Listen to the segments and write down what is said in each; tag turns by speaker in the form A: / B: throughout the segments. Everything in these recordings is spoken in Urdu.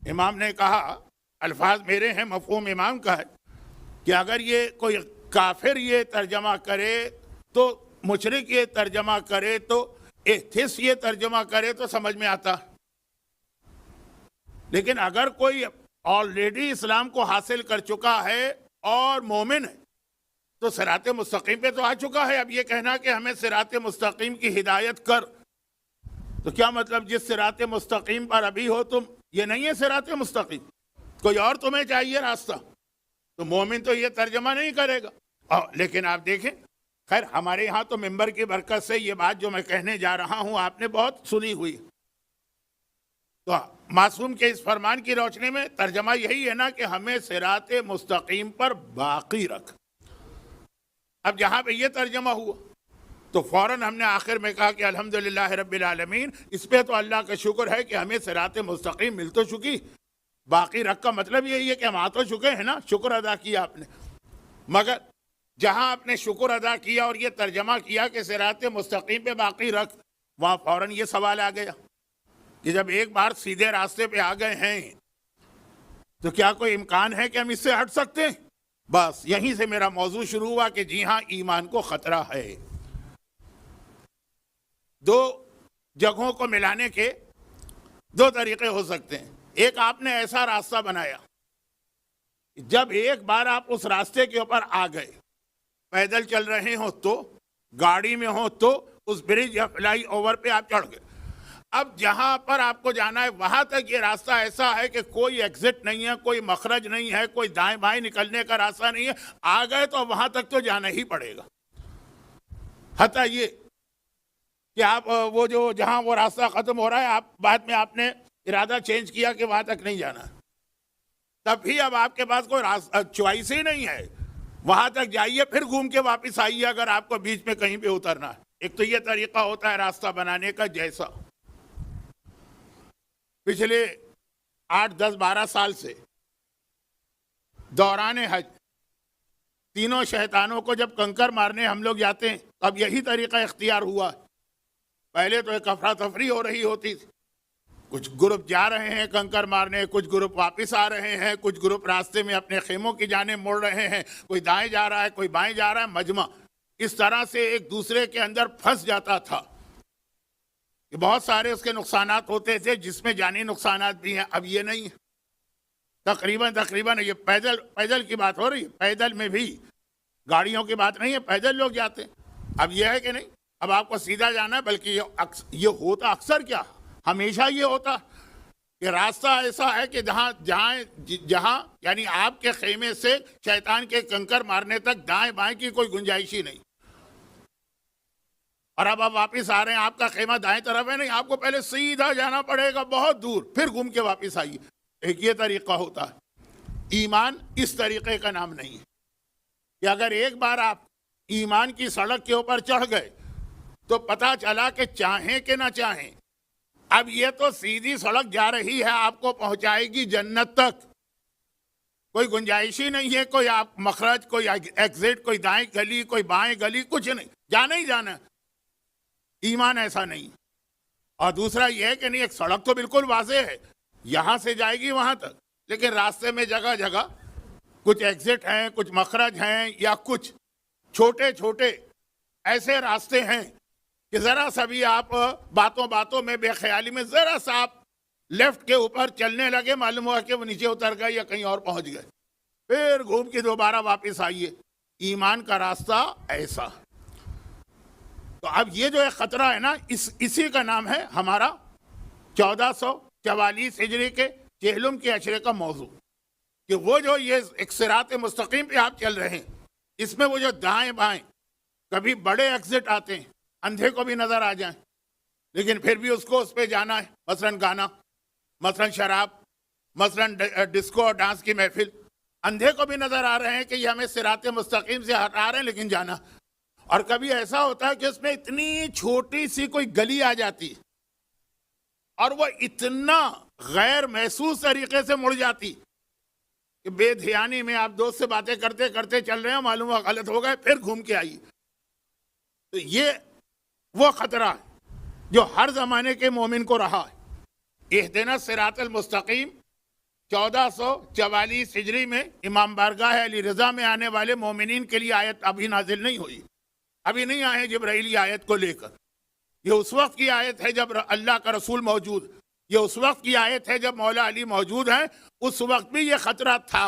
A: امام نے کہا، الفاظ میرے ہیں، مفہوم امام کا ہے کہ اگر یہ کوئی کافر یہ ترجمہ کرے تو، مشرک یہ ترجمہ کرے تو، ایتھسٹ یہ ترجمہ کرے تو سمجھ میں آتا، لیکن اگر کوئی آلریڈی اسلام کو حاصل کر چکا ہے اور مومن ہے تو صراط مستقیم پہ تو آ چکا ہے۔ اب یہ کہنا کہ ہمیں صراط مستقیم کی ہدایت کر، تو کیا مطلب جس صراط مستقیم پر ابھی ہو تم، یہ نہیں ہے صراط مستقیم، کوئی اور تمہیں چاہیے راستہ، تو مومن تو یہ ترجمہ نہیں کرے گا۔ لیکن آپ دیکھیں، خیر ہمارے ہاں تو ممبر کی برکت سے یہ بات جو میں کہنے جا رہا ہوں آپ نے بہت سنی ہوئی، تو معصوم کے اس فرمان کی روشنی میں ترجمہ یہی ہے نا کہ ہمیں صراط مستقیم پر باقی رکھ۔ اب جہاں پہ یہ ترجمہ ہوا تو فوراً ہم نے آخر میں کہا کہ الحمدللہ رب العالمین، اس پہ تو اللہ کا شکر ہے کہ ہمیں صراط مستقیم مل تو چکی، باقی رکھ کا مطلب یہی ہے کہ ہم آ تو چکے ہیں نا، شکر ادا کیا آپ نے۔ مگر جہاں آپ نے شکر ادا کیا اور یہ ترجمہ کیا کہ صراط مستقیم پہ باقی رکھ، وہاں فوراً یہ سوال آ گیا کہ جب ایک بار سیدھے راستے پہ آ گئے ہیں تو کیا کوئی امکان ہے کہ ہم اس سے ہٹ سکتے ہیں؟ بس یہیں سے میرا موضوع شروع ہوا کہ جی ہاں، ایمان کو خطرہ ہے۔ دو جگہوں کو ملانے کے دو طریقے ہو سکتے ہیں۔ ایک، آپ نے ایسا راستہ بنایا، جب ایک بار آپ اس راستے کے اوپر آ گئے، پیدل چل رہے ہوں تو، گاڑی میں ہوں تو، اس برج یا فلائی اوور پہ آپ چڑھ گئے، اب جہاں پر آپ کو جانا ہے وہاں تک یہ راستہ ایسا ہے کہ کوئی ایگزٹ نہیں ہے، کوئی مخرج نہیں ہے، کوئی دائیں بائیں نکلنے کا راستہ نہیں ہے، آ گئے تو وہاں تک تو جانا ہی پڑے گا۔ حتیٰ یہ کہ آپ وہ جو جہاں وہ راستہ ختم ہو رہا ہے، آپ بعد میں آپ نے ارادہ چینج کیا کہ وہاں تک نہیں جانا، تب بھی اب آپ کے پاس کوئی چوائس ہی نہیں ہے، وہاں تک جائیے پھر گھوم کے واپس آئیے اگر آپ کو بیچ میں کہیں پہ اترنا ہے۔ ایک تو یہ طریقہ ہوتا ہے راستہ بنانے کا، جیسا پچھلے 8 10 12 سال سے دوران حج تینوں شیطانوں کو جب کنکر مارنے ہم لوگ جاتے ہیں، اب یہی طریقہ اختیار ہوا۔ پہلے تو ایک افراتفری ہو رہی ہوتی تھی، کچھ گروپ جا رہے ہیں کنکر مارنے، کچھ گروپ واپس آ رہے ہیں، کچھ گروپ راستے میں اپنے خیموں کی جانب مڑ رہے ہیں، کوئی دائیں جا رہا ہے، کوئی بائیں جا رہا ہے، مجمع اس طرح سے ایک دوسرے کے اندر پھنس جاتا تھا کہ بہت سارے اس کے نقصانات ہوتے تھے، جس میں جانی نقصانات بھی ہیں۔ اب یہ نہیں ہے، تقریباً یہ پیدل کی بات ہو رہی ہے، پیدل میں بھی گاڑیوں کی بات نہیں ہے، پیدل لوگ جاتے ہیں۔ اب یہ ہے کہ نہیں، اب آپ کو سیدھا جانا ہے، بلکہ یہ ہوتا اکثر کیا، ہمیشہ یہ ہوتا کہ راستہ ایسا ہے کہ جہاں یعنی آپ کے خیمے سے شیطان کے کنکر مارنے تک دائیں بائیں کی کوئی گنجائش ہی نہیں، اور اب آپ واپس آ رہے ہیں، آپ کا خیمہ دائیں طرف ہے نہیں، آپ کو پہلے سیدھا جانا پڑے گا بہت دور، پھر گھوم کے واپس آئیے۔ ایک یہ طریقہ ہوتا ہے۔ ایمان اس طریقے کا نام نہیں ہے کہ اگر ایک بار آپ ایمان کی سڑک کے اوپر چڑھ گئے تو پتہ چلا کہ چاہیں کہ نہ چاہیں، اب یہ تو سیدھی سڑک جا رہی ہے، آپ کو پہنچائے گی جنت تک، کوئی گنجائش ہی نہیں ہے، کوئی آپ مخرج، کوئی ایگزٹ، کوئی دائیں گلی، کوئی بائیں گلی، کچھ نہیں، جانا ہی جانا۔ ایمان ایسا نہیں۔ اور دوسرا یہ ہے کہ نہیں، ایک سڑک تو بالکل واضح ہے، یہاں سے جائے گی وہاں تک، لیکن راستے میں جگہ جگہ کچھ ایگزٹ ہیں، کچھ مخرج ہیں، یا کچھ چھوٹے چھوٹے ایسے راستے ہیں کہ ذرا سا بھی آپ باتوں میں بے خیالی میں ذرا سا آپ لیفٹ کے اوپر چلنے لگے، معلوم ہوا کہ وہ نیچے اتر گئے یا کہیں اور پہنچ گئے، پھر گھوم کے دوبارہ واپس آئیے۔ ایمان کا راستہ ایسا۔ تو اب یہ جو ایک خطرہ ہے نا، اسی کا نام ہے ہمارا 1444 ہجری کے چہلم کے اشرے کا موضوع، کہ وہ جو یہ ایک صراط مستقیم پہ آپ چل رہے ہیں، اس میں وہ جو دائیں بائیں کبھی بڑے ایگزٹ آتے ہیں، اندھے کو بھی نظر آ جائیں، لیکن پھر بھی اس پہ جانا ہے، مثلاً گانا، مثلاً شراب، مثلاً ڈسکو اور ڈانس کی محفل، اندھے کو بھی نظر آ رہے ہیں کہ یہ ہمیں صراط مستقیم سے ہٹا رہے ہیں، لیکن جانا۔ اور کبھی ایسا ہوتا ہے کہ اس میں اتنی چھوٹی سی کوئی گلی آ جاتی اور وہ اتنا غیر محسوس طریقے سے مڑ جاتی کہ بے دھیانی میں آپ دوست سے باتیں کرتے کرتے چل رہے ہیں، معلوم ہوا غلط ہو گئے، پھر گھوم کے آئیے۔ تو یہ وہ خطرہ ہے جو ہر زمانے کے مومن کو رہا ہے۔ اہدنا الصراط المستقیم 1444 ہجری میں امام بارگاہ علی رضا میں آنے والے مومنین کے لیے آیت ابھی نازل نہیں ہوئی، ابھی نہیں آئے جبرائیل آیت کو لے کر. یہ اس وقت کی آیت ہے جب اللہ کا رسول موجود، یہ اس وقت کی آیت ہے جب مولا علی موجود ہیں. اس وقت بھی یہ خطرہ تھا،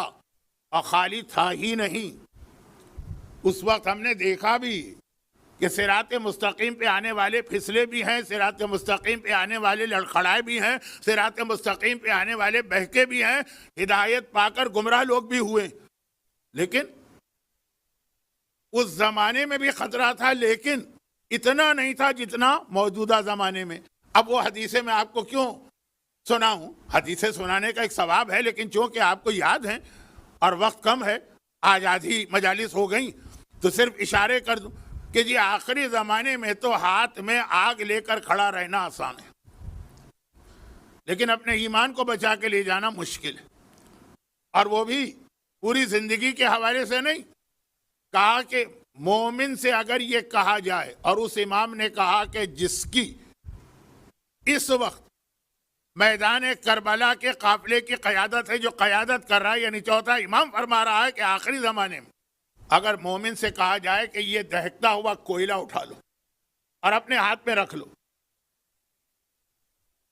A: اور خالی تھا ہی نہیں، اس وقت ہم نے دیکھا بھی کہ صراط مستقیم پہ آنے والے پھسلے بھی ہیں، صراط مستقیم پہ آنے والے لڑکھڑائے بھی ہیں، صراط مستقیم پہ آنے والے بہکے بھی ہیں، ہدایت پا کر گمراہ لوگ بھی ہوئے. لیکن اس زمانے میں بھی خطرہ تھا، لیکن اتنا نہیں تھا جتنا موجودہ زمانے میں. اب وہ حدیثیں میں آپ کو کیوں سناؤں؟ حدیثیں سنانے کا ایک ثواب ہے، لیکن چونکہ آپ کو یاد ہیں اور وقت کم ہے، آج آدھی مجالس ہو گئیں، تو صرف اشارے کر دوں کہ جی آخری زمانے میں تو ہاتھ میں آگ لے کر کھڑا رہنا آسان ہے، لیکن اپنے ایمان کو بچا کے لے جانا مشکل ہے. اور وہ بھی پوری زندگی کے حوالے سے نہیں. کہا کہ مومن سے اگر یہ کہا جائے، اور اس امام نے کہا کہ جس کی اس وقت میدان کربلا کے قافلے کی قیادت ہے، جو قیادت کر رہا ہے، یعنی چوتھا امام فرما رہا ہے کہ آخری زمانے میں اگر مومن سے کہا جائے کہ یہ دہکتا ہوا کوئلہ اٹھا لو اور اپنے ہاتھ میں رکھ لو،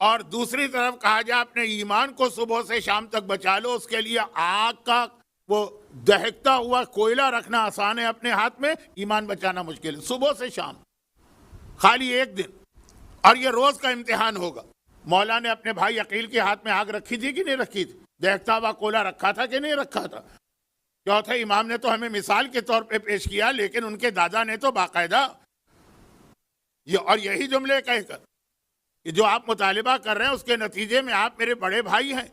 A: اور دوسری طرف کہا جائے اپنے ایمان کو صبح سے شام تک بچا لو، اس کے لیے آگ کا وہ دہکتا ہوا کوئلہ رکھنا آسان ہے اپنے ہاتھ میں، ایمان بچانا مشکل ہے. صبح سے شام خالی ایک دن، اور یہ روز کا امتحان ہوگا. مولا نے اپنے بھائی عقیل کے ہاتھ میں آگ رکھی تھی کہ نہیں رکھی تھی؟ دہکتا ہوا کوئلہ رکھا تھا کہ نہیں رکھا تھا؟ چوتھے امام نے تو ہمیں مثال کے طور پہ پیش کیا، لیکن ان کے دادا نے تو باقاعدہ اور یہی جملے کہہ کر کہ جو آپ مطالبہ کر رہے ہیں اس کے نتیجے میں آپ میرے بڑے بھائی ہیں،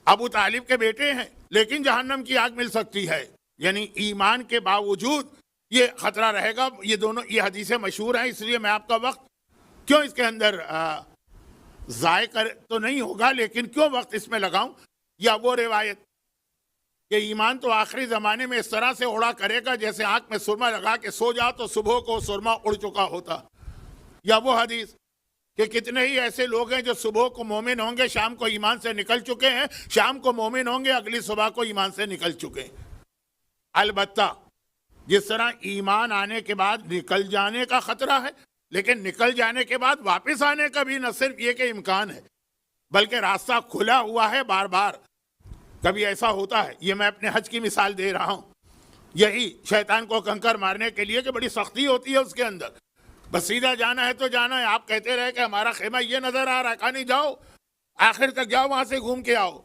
A: ابو طالب کے بیٹے ہیں، لیکن جہنم کی آگ مل سکتی ہے. یعنی ایمان کے باوجود یہ خطرہ رہے گا. یہ دونوں یہ حدیثیں مشہور ہیں، اس لیے میں آپ کا وقت کیوں اس کے اندر ضائع کر تو نہیں ہوگا، لیکن کیوں وقت اس میں لگاؤں. یا وہ روایت کہ ایمان تو آخری زمانے میں اس طرح سے اڑا کرے گا جیسے آنکھ میں سرما لگا کے سو جاؤ تو صبح کو سرما اڑ چکا ہوتا. یا وہ حدیث کہ کتنے ہی ایسے لوگ ہیں جو صبح کو مومن ہوں گے، شام کو ایمان سے نکل چکے ہیں، شام کو مومن ہوں گے، اگلی صبح کو ایمان سے نکل چکے ہیں. البتہ جس طرح ایمان آنے کے بعد نکل جانے کا خطرہ ہے، لیکن نکل جانے کے بعد واپس آنے کا بھی نہ صرف یہ کہ امکان ہے، بلکہ راستہ کھلا ہوا ہے بار بار. کبھی ایسا ہوتا ہے، یہ میں اپنے حج کی مثال دے رہا ہوں، یہی شیطان کو کنکر مارنے کے لیے کہ بڑی سختی ہوتی ہے اس کے اندر، بس سیدھا جانا ہے تو جانا ہے. آپ کہتے رہے کہ ہمارا خیمہ یہ نظر آ رہا ہے، کہا نہیں جاؤ آخر تک جاؤ، وہاں سے گھوم کے آؤ.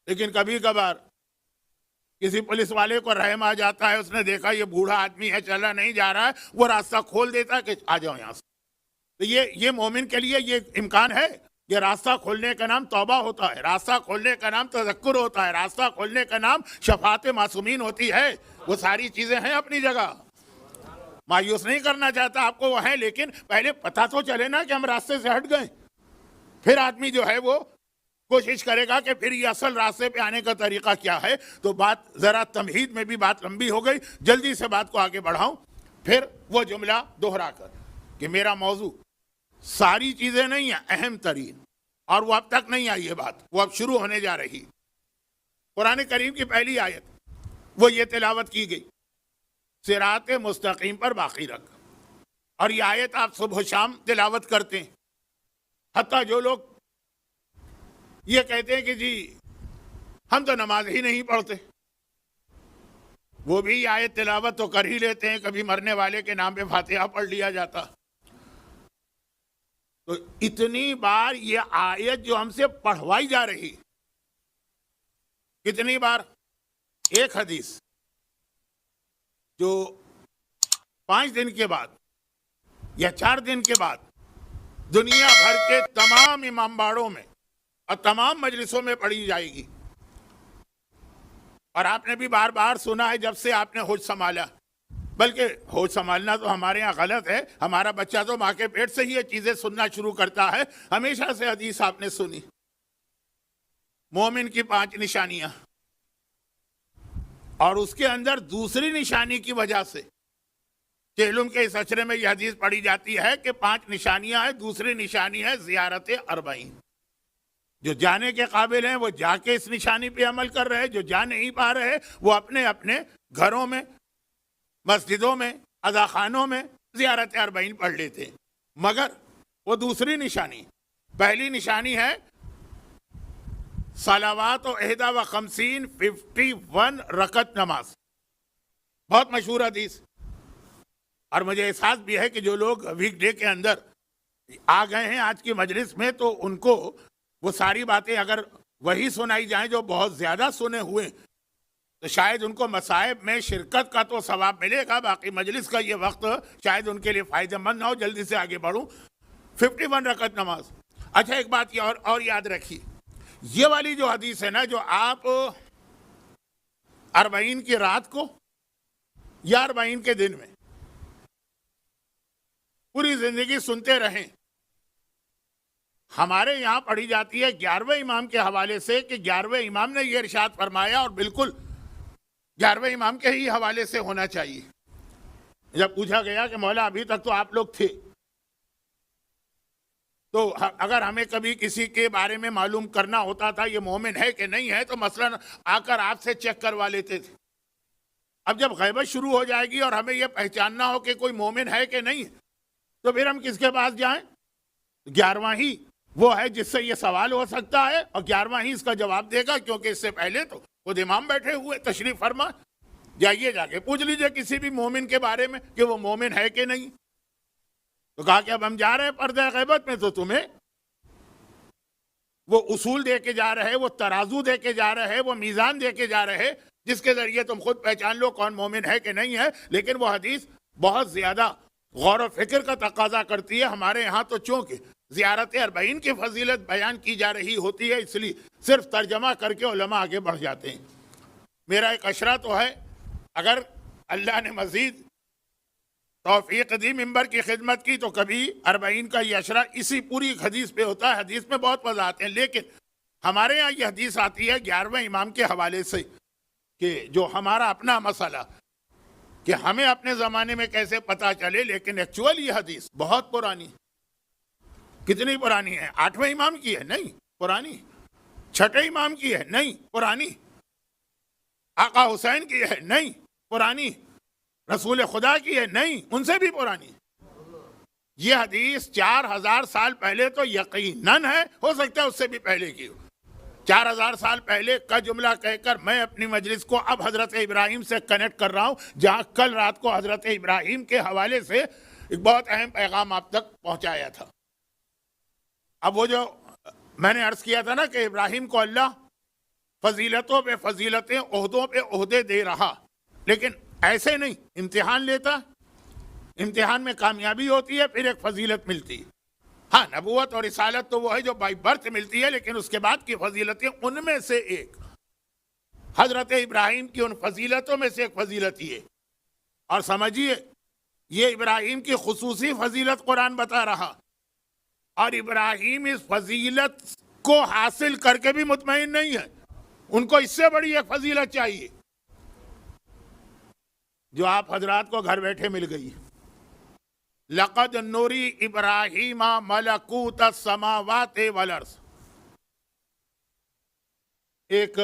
A: لیکن کبھی کبھار کسی پولیس والے کو رحم آ جاتا ہے، اس نے دیکھا یہ بوڑھا آدمی ہے چلا نہیں جا رہا ہے، وہ راستہ کھول دیتا ہے کہ آ جاؤ یہاں سے. تو یہ مومن کے لیے یہ امکان ہے. یہ راستہ کھولنے کا نام توبہ ہوتا ہے، راستہ کھولنے کا نام تذکر ہوتا ہے، راستہ کھولنے کا نام شفاعت معصومین ہوتی ہے. وہ ساری چیزیں ہیں اپنی جگہ، مایوس نہیں کرنا چاہتا آپ کو وہ ہے، لیکن پہلے پتہ تو چلے نا کہ ہم راستے سے ہٹ گئے، پھر آدمی جو ہے وہ کوشش کرے گا کہ پھر یہ اصل راستے پہ آنے کا طریقہ کیا ہے. تو بات ذرا تمہید میں بھی بات لمبی ہو گئی، جلدی سے بات کو آگے بڑھاؤں. پھر وہ جملہ دوہرا کر کہ میرا موضوع ساری چیزیں نہیں ہیں، اہم ترین، اور وہ اب تک نہیں آئی یہ بات، وہ اب شروع ہونے جا رہی. قرآن کریم کی پہلی آیت وہ یہ تلاوت کی گئی، صراط مستقیم پر باقی رکھ. اور یہ آیت آپ صبح و شام تلاوت کرتے ہیں. حتیٰ جو لوگ یہ کہتے ہیں کہ جی ہم تو نماز ہی نہیں پڑھتے، وہ بھی یہ آیت تلاوت تو کر ہی لیتے ہیں. کبھی مرنے والے کے نام پہ فاتحہ پڑھ لیا جاتا. تو اتنی بار یہ آیت جو ہم سے پڑھوائی جا رہی، کتنی بار؟ ایک حدیث جو 5 دن کے بعد یا 4 دن کے بعد دنیا بھر کے تمام امام باڑوں میں اور تمام مجلسوں میں پڑھی جائے گی. اور آپ نے بھی بار بار سنا ہے جب سے آپ نے ہوش سنبھالا، بلکہ ہوش سنبھالنا تو ہمارے ہاں غلط ہے، ہمارا بچہ تو ماں کے پیٹ سے ہی یہ چیزیں سننا شروع کرتا ہے. ہمیشہ سے حدیث آپ نے سنی، مومن کی 5 نشانیاں، اور اس کے اندر دوسری نشانی کی وجہ سے علم کے اس اشرے میں یہ حدیث پڑھی جاتی ہے کہ 5 نشانیاں ہیں. دوسری نشانی ہے زیارت اربعین. جو جانے کے قابل ہیں وہ جا کے اس نشانی پہ عمل کر رہے ہیں، جو جا نہیں پا رہے وہ اپنے اپنے گھروں میں، مسجدوں میں، اذاخانوں میں زیارت اربعین پڑھ لیتے ہیں۔ مگر وہ دوسری نشانی، پہلی نشانی ہے صلوات و 51 رکعت نماز، بہت مشہور حدیث، اور مجھے احساس بھی ہے کہ جو لوگ ویک ڈے کے اندر آ گئے ہیں آج کی مجلس میں تو ان کو وہ ساری باتیں اگر وہی سنائی جائیں جو بہت زیادہ سنے ہوئے تو شاید ان کو مصائب میں شرکت کا تو ثواب ملے گا، باقی مجلس کا یہ وقت شاید ان کے لیے فائدہ مند نہ ہو۔ جلدی سے آگے بڑھوں۔ 51 رکعت نماز۔ اچھا ایک بات یہ اور یاد رکھیے، یہ والی جو حدیث ہے نا، جو آپ 40 کی رات کو یا 40 کے دن میں پوری زندگی سنتے رہیں، ہمارے یہاں پڑھی جاتی ہے 11ویں امام کے حوالے سے کہ 11ویں امام نے یہ ارشاد فرمایا، اور بالکل 11ویں امام کے ہی حوالے سے ہونا چاہیے۔ جب پوچھا گیا کہ مولا ابھی تک تو آپ لوگ تھے، تو اگر ہمیں کبھی کسی کے بارے میں معلوم کرنا ہوتا تھا یہ مومن ہے کہ نہیں ہے تو مثلا آ کر آپ سے چیک کروا لیتے تھے۔ اب جب غیبت شروع ہو جائے گی اور ہمیں یہ پہچاننا ہو کہ کوئی مومن ہے کہ نہیں تو پھر ہم کس کے پاس جائیں؟ 11واں ہی وہ ہے جس سے یہ سوال ہو سکتا ہے، اور 11واں ہی اس کا جواب دے گا، کیونکہ اس سے پہلے تو خود امام بیٹھے ہوئے تشریف فرما۔ جائیے جا کے پوچھ لیجئے کسی بھی مومن کے بارے میں کہ وہ مومن ہے کہ نہیں۔ تو کہا کہ اب ہم جا رہے ہیں پردہ غیبت میں، تو تمہیں وہ اصول دے کے جا رہے، وہ ترازو دے کے جا رہے، وہ میزان دے کے جا رہے جس کے ذریعے تم خود پہچان لو کون مومن ہے کہ نہیں ہے۔ لیکن وہ حدیث بہت زیادہ غور و فکر کا تقاضا کرتی ہے۔ ہمارے ہاں تو چونکہ زیارت اربعین کی فضیلت بیان کی جا رہی ہوتی ہے، اس لیے صرف ترجمہ کر کے علماء آگے بڑھ جاتے ہیں۔ میرا ایک اشرہ تو ہے، اگر اللہ نے مزید توفیق دی ممبر کی خدمت کی تو کبھی 40 کا یہ اشرہ اسی پوری حدیث پہ ہوتا ہے۔ حدیث میں بہت وضاحت ہیں، لیکن ہمارے ہاں یہ حدیث آتی ہے 11ویں امام کے حوالے سے کہ جو ہمارا اپنا مسئلہ کہ ہمیں اپنے زمانے میں کیسے پتہ چلے، لیکن ایکچوئل یہ حدیث بہت پرانی۔ کتنی پرانی ہے؟ 8ویں امام کی ہے؟ نہیں، پرانی۔ 6ٹھے امام کی ہے؟ نہیں، پرانی۔ آقا حسین کی ہے؟ نہیں، پرانی۔ رسول خدا کی ہے؟ نہیں، ان سے بھی پرانی۔ یہ حدیث 4000 سال پہلے تو یقیناً ہے، ہو سکتا ہے اس سے بھی پہلے کی ہو۔ 4000 سال پہلے کا جملہ کہہ کر میں اپنی مجلس کو اب حضرت ابراہیم سے کنیکٹ کر رہا ہوں، جہاں کل رات کو حضرت ابراہیم کے حوالے سے ایک بہت اہم پیغام آپ تک پہنچایا تھا۔ اب وہ جو میں نے عرض کیا تھا نا کہ ابراہیم کو اللہ فضیلتوں پہ فضیلتیں، عہدوں پہ عہدے دے رہا، لیکن ایسے نہیں، امتحان لیتا، امتحان میں کامیابی ہوتی ہے، پھر ایک فضیلت ملتی ہے۔ ہاں، نبوت اور رسالت تو وہ ہے جو بائی برتھ ملتی ہے، لیکن اس کے بعد کی فضیلتیں ان میں سے ایک حضرت ابراہیم کی ان فضیلتوں میں سے ایک فضیلت یہ، اور سمجھیے یہ ابراہیم کی خصوصی فضیلت قرآن بتا رہا، اور ابراہیم اس فضیلت کو حاصل کر کے بھی مطمئن نہیں ہے، ان کو اس سے بڑی ایک فضیلت چاہیے جو آپ حضرات کو گھر بیٹھے مل گئی۔ لقد نوری ابراہیم ملکوت السماوات والارض۔ ایک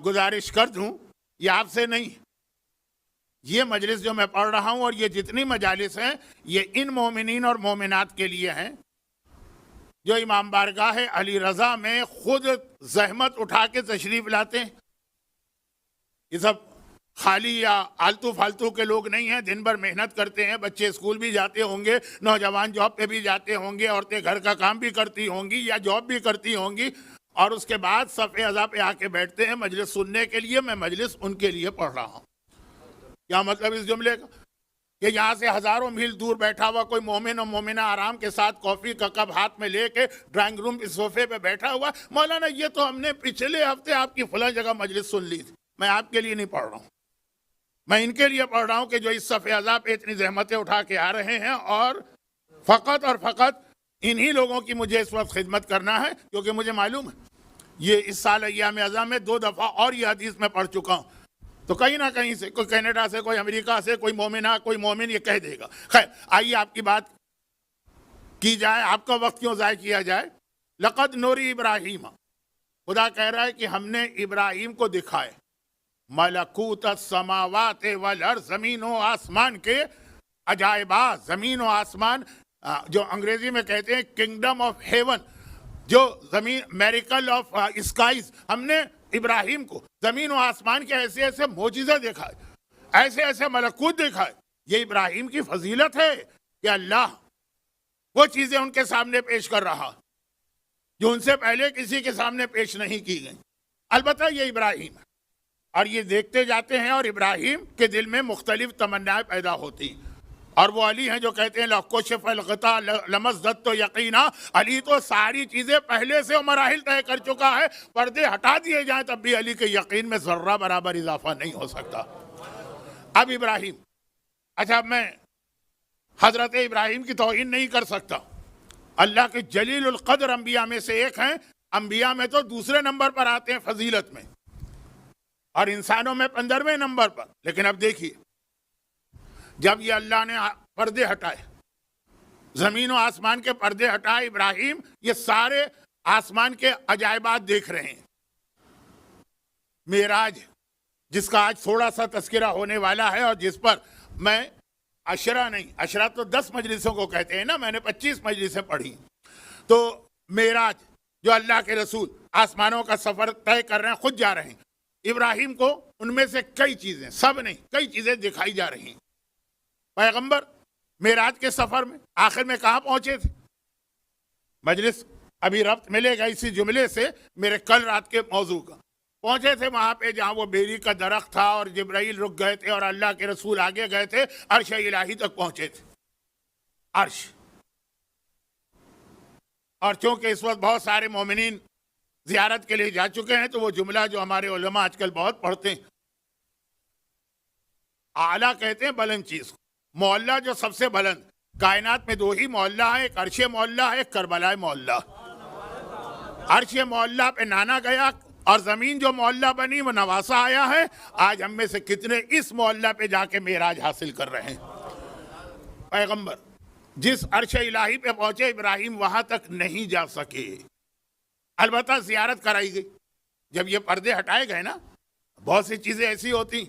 A: گزارش کر دوں، یہ آپ سے نہیں، یہ مجلس جو میں پڑھ رہا ہوں اور یہ جتنی مجالس ہیں یہ ان مومنین اور مومنات کے لیے ہیں جو امام بارگاہ علی رضا میں خود زحمت اٹھا کے تشریف لاتے ہیں۔ یہ سب خالی یا آلتو فالتو کے لوگ نہیں ہیں، دن بھر محنت کرتے ہیں، بچے اسکول بھی جاتے ہوں گے، نوجوان جاب پہ بھی جاتے ہوں گے، عورتیں گھر کا کام بھی کرتی ہوں گی یا جاب بھی کرتی ہوں گی، اور اس کے بعد صف اعضاء پہ آ کے بیٹھتے ہیں مجلس سننے کے لیے۔ میں مجلس ان کے لیے پڑھ رہا ہوں۔ کیا مطلب اس جملے کا؟ کہ یہاں سے ہزاروں میل دور بیٹھا ہوا کوئی مومن اور مومنہ آرام کے ساتھ کافی کا کپ ہاتھ میں لے کے ڈرائنگ روم کے صوفے پہ بیٹھا ہوا، مولانا یہ تو ہم نے پچھلے ہفتے آپ کی فلاں جگہ مجلس سن لی تھی۔ میں آپ کے لیے نہیں پڑھ رہا ہوں، میں ان کے لیے پڑھ رہا ہوں کہ جو اس صف اعضاء پہ اتنی زحمتیں اٹھا کے آ رہے ہیں، اور فقط انہی لوگوں کی مجھے اس وقت خدمت کرنا ہے، کیونکہ مجھے معلوم ہے یہ اس سال ایام اعظم میں 2 دفعہ اور یہ حدیث میں پڑھ چکا ہوں، تو کہیں نہ کہیں سے کوئی کینیڈا سے، کوئی امریکہ سے، کوئی مومنہ، کوئی مومن یہ کہہ دے گا۔ خیر، آئیے آپ کی بات کی جائے، آپ کا وقت کیوں ضائع کیا جائے، لقد نوری ابراہیم، خدا کہہ رہا ہے کہ ہم نے ابراہیم کو دکھائے ملکوت السماوات والارض، زمین و آسمان کے عجائبات، زمین و آسمان، جو انگریزی میں کہتے ہیں کنگڈم آف ہیون، جو زمین میریکل آف اسکائز، ہم نے ابراہیم کو زمین و آسمان کے ایسے ایسے معجزے دکھائے، ایسے ایسے ملکوت دکھائے۔ یہ ابراہیم کی فضیلت ہے کہ اللہ وہ چیزیں ان کے سامنے پیش کر رہا جو ان سے پہلے کسی کے سامنے پیش نہیں کی گئی۔ البتہ یہ ابراہیم ہے، اور یہ دیکھتے جاتے ہیں، اور ابراہیم کے دل میں مختلف تمنائیں پیدا ہوتی ہیں، اور وہ علی ہیں جو کہتے ہیں لَكُشِفَ الْغِطَاءُ لَمَزَّدتُ یقینا، علی تو ساری چیزیں پہلے سے مراحل طے کر چکا ہے، پردے ہٹا دیے جائیں تب بھی علی کے یقین میں ذرہ برابر اضافہ نہیں ہو سکتا۔ اب ابراہیم، اچھا میں حضرت ابراہیم کی توہین نہیں کر سکتا، اللہ کے جلیل القدر انبیاء میں سے ایک ہیں، انبیاء میں تو دوسرے نمبر پر آتے ہیں فضیلت میں، اور انسانوں میں 15ویں نمبر پر۔ لیکن اب دیکھیے، جب یہ اللہ نے پردے ہٹائے، زمین و آسمان کے پردے ہٹائے، ابراہیم یہ سارے آسمان کے عجائبات دیکھ رہے ہیں۔ معراج، جس کا آج تھوڑا سا تذکرہ ہونے والا ہے، اور جس پر میں عشرہ نہیں، عشرہ تو 10 مجلسوں کو کہتے ہیں نا، میں نے 25 مجلسیں پڑھی۔ تو معراج، جو اللہ کے رسول آسمانوں کا سفر طے کر رہے ہیں، خود جا رہے ہیں، ابراہیم کو ان میں سے کئی چیزیں، سب نہیں، کئی چیزیں دکھائی جا رہی ہیں۔ پیغمبر معراج کے سفر میں آخر میں کہاں پہنچے تھے؟ مجلس ابھی ربط ملے گا اسی جملے سے میرے کل رات کے موضوع کا۔ پہنچے تھے وہاں پہ جہاں وہ بیری کا درخت تھا، اور جبرائیل رک گئے تھے، اور اللہ کے رسول آگے گئے تھے، عرش الہی تک پہنچے تھے۔ عرش، اور چونکہ اس وقت بہت سارے مومنین زیارت کے لیے جا چکے ہیں، تو وہ جملہ جو ہمارے علماء آج کل بہت پڑھتے ہیں، اعلیٰ کہتے ہیں بلند چیز کو، معلیٰ جو سب سے بلند۔ کائنات میں 2 ہی معلیٰ ہے، ایک عرش معلیٰ ہے، ایک کربلا معلیٰ۔ عرش معلیٰ پہ نانا گیا، اور زمین جو معلیٰ بنی وہ نواسا آیا ہے۔ آج ہم میں سے کتنے اس معلیٰ پہ جا کے معراج حاصل کر رہے ہیں؟ پیغمبر جس عرش الہی پہ پہنچے، ابراہیم وہاں تک نہیں جا سکے، البتہ زیارت کرائی گئی۔ جب یہ پردے ہٹائے گئے نا، بہت سی چیزیں ایسی ہوتی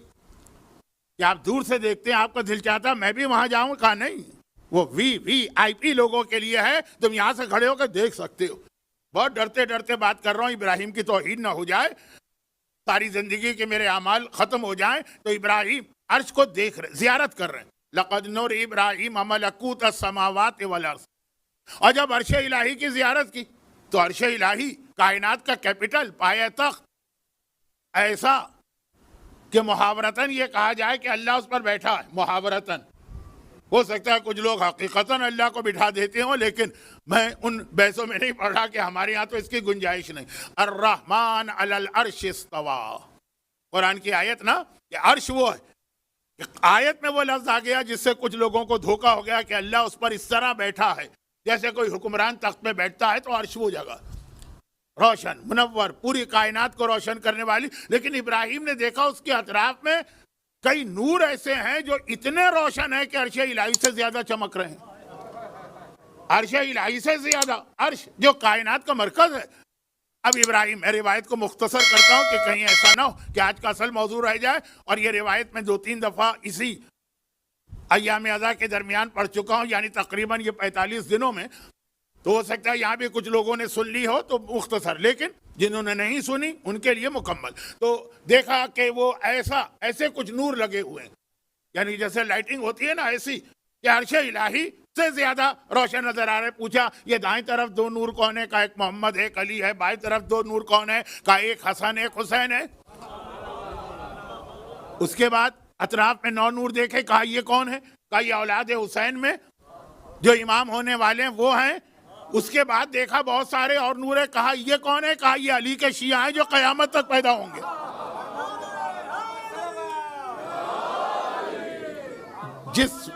A: کہ آپ دور سے دیکھتے ہیں، آپ کا دل چاہتا میں بھی وہاں جاؤں، کہا نہیں، وہ وی آئی پی لوگوں کے لیے ہے، تم یہاں سے کھڑے ہو کے دیکھ سکتے ہو۔ بہت ڈرتے ڈرتے بات کر رہا ہوں، ابراہیم کی توہین نہ ہو جائے، ساری زندگی کے میرے اعمال ختم ہو جائیں۔ تو ابراہیم عرش کو دیکھ رہے، زیارت کر رہے ہیں۔ لقد نوری ابراہیم ملکوت السماوات والارض۔ اور جب عرش الہی کی زیارت کی تو عرش الہی کائنات کا کیپٹل، پایہ تخت، ایسا کہ محاورتاً یہ کہا جائے کہ اللہ اس پر بیٹھا ہے۔ محاورتاً ہو سکتا ہے کچھ لوگ حقیقتاً اللہ کو بٹھا دیتے ہوں، لیکن میں ان بحثوں میں نہیں پڑھ رہا کہ ہمارے ہاں تو اس کی گنجائش نہیں۔ الرحمن علی العرش استویٰ، قرآن کی آیت نا، کہ عرش وہ ہے، کہ آیت میں وہ لفظ آ گیا جس سے کچھ لوگوں کو دھوکہ ہو گیا کہ اللہ اس پر اس طرح بیٹھا ہے جیسے کوئی حکمران تخت پہ بیٹھتا ہے۔ تو عرش وہ جگہ روشن، منور، پوری کائنات کو روشن کرنے والی۔ لیکن ابراہیم نے دیکھا اس کے اطراف میں کئی نور ایسے ہیں جو اتنے روشن ہیں کہ عرش الہی سے زیادہ چمک رہے ہیں، عرش الہی سے زیادہ، عرش جو کائنات کا مرکز ہے۔ اب ابراہیم، میں روایت کو مختصر کرتا ہوں کہ کہیں ایسا نہ ہو کہ آج کا اصل موضوع رہ جائے، اور یہ روایت میں 2-3 دفعہ اسی ایام اضحیٰ کے درمیان پڑھ چکا ہوں، یعنی تقریباً یہ 45 دنوں میں۔ تو ہو سکتا ہے یہاں بھی کچھ لوگوں نے سن لی ہو تو مختصر، لیکن جنہوں نے نہیں سنی ان کے لیے مکمل۔ تو دیکھا کہ وہ ایسے کچھ نور لگے ہوئے ہیں، یعنی جیسے لائٹنگ ہوتی ہے نا، ایسی کہ عرش الہی سے زیادہ روشن نظر آ رہے۔ پوچھا یہ دائیں طرف 2 نور کون ہے؟ کہا ایک محمد ایک علی ہے۔ بائیں طرف 2 نور کون ہے؟ کہا ایک حسن ایک حسین ہے۔ اس کے بعد اطراف میں 9 نور دیکھے، کہا یہ کون ہے؟ کہا یہ اولاد حسین میں جو امام ہونے والے ہیں وہ ہیں۔ اس کے بعد دیکھا بہت سارے اور نور ہے، کہا یہ کون ہے؟ کہا یہ علی کے شیعہ ہیں جو قیامت تک پیدا ہوں گے۔ جس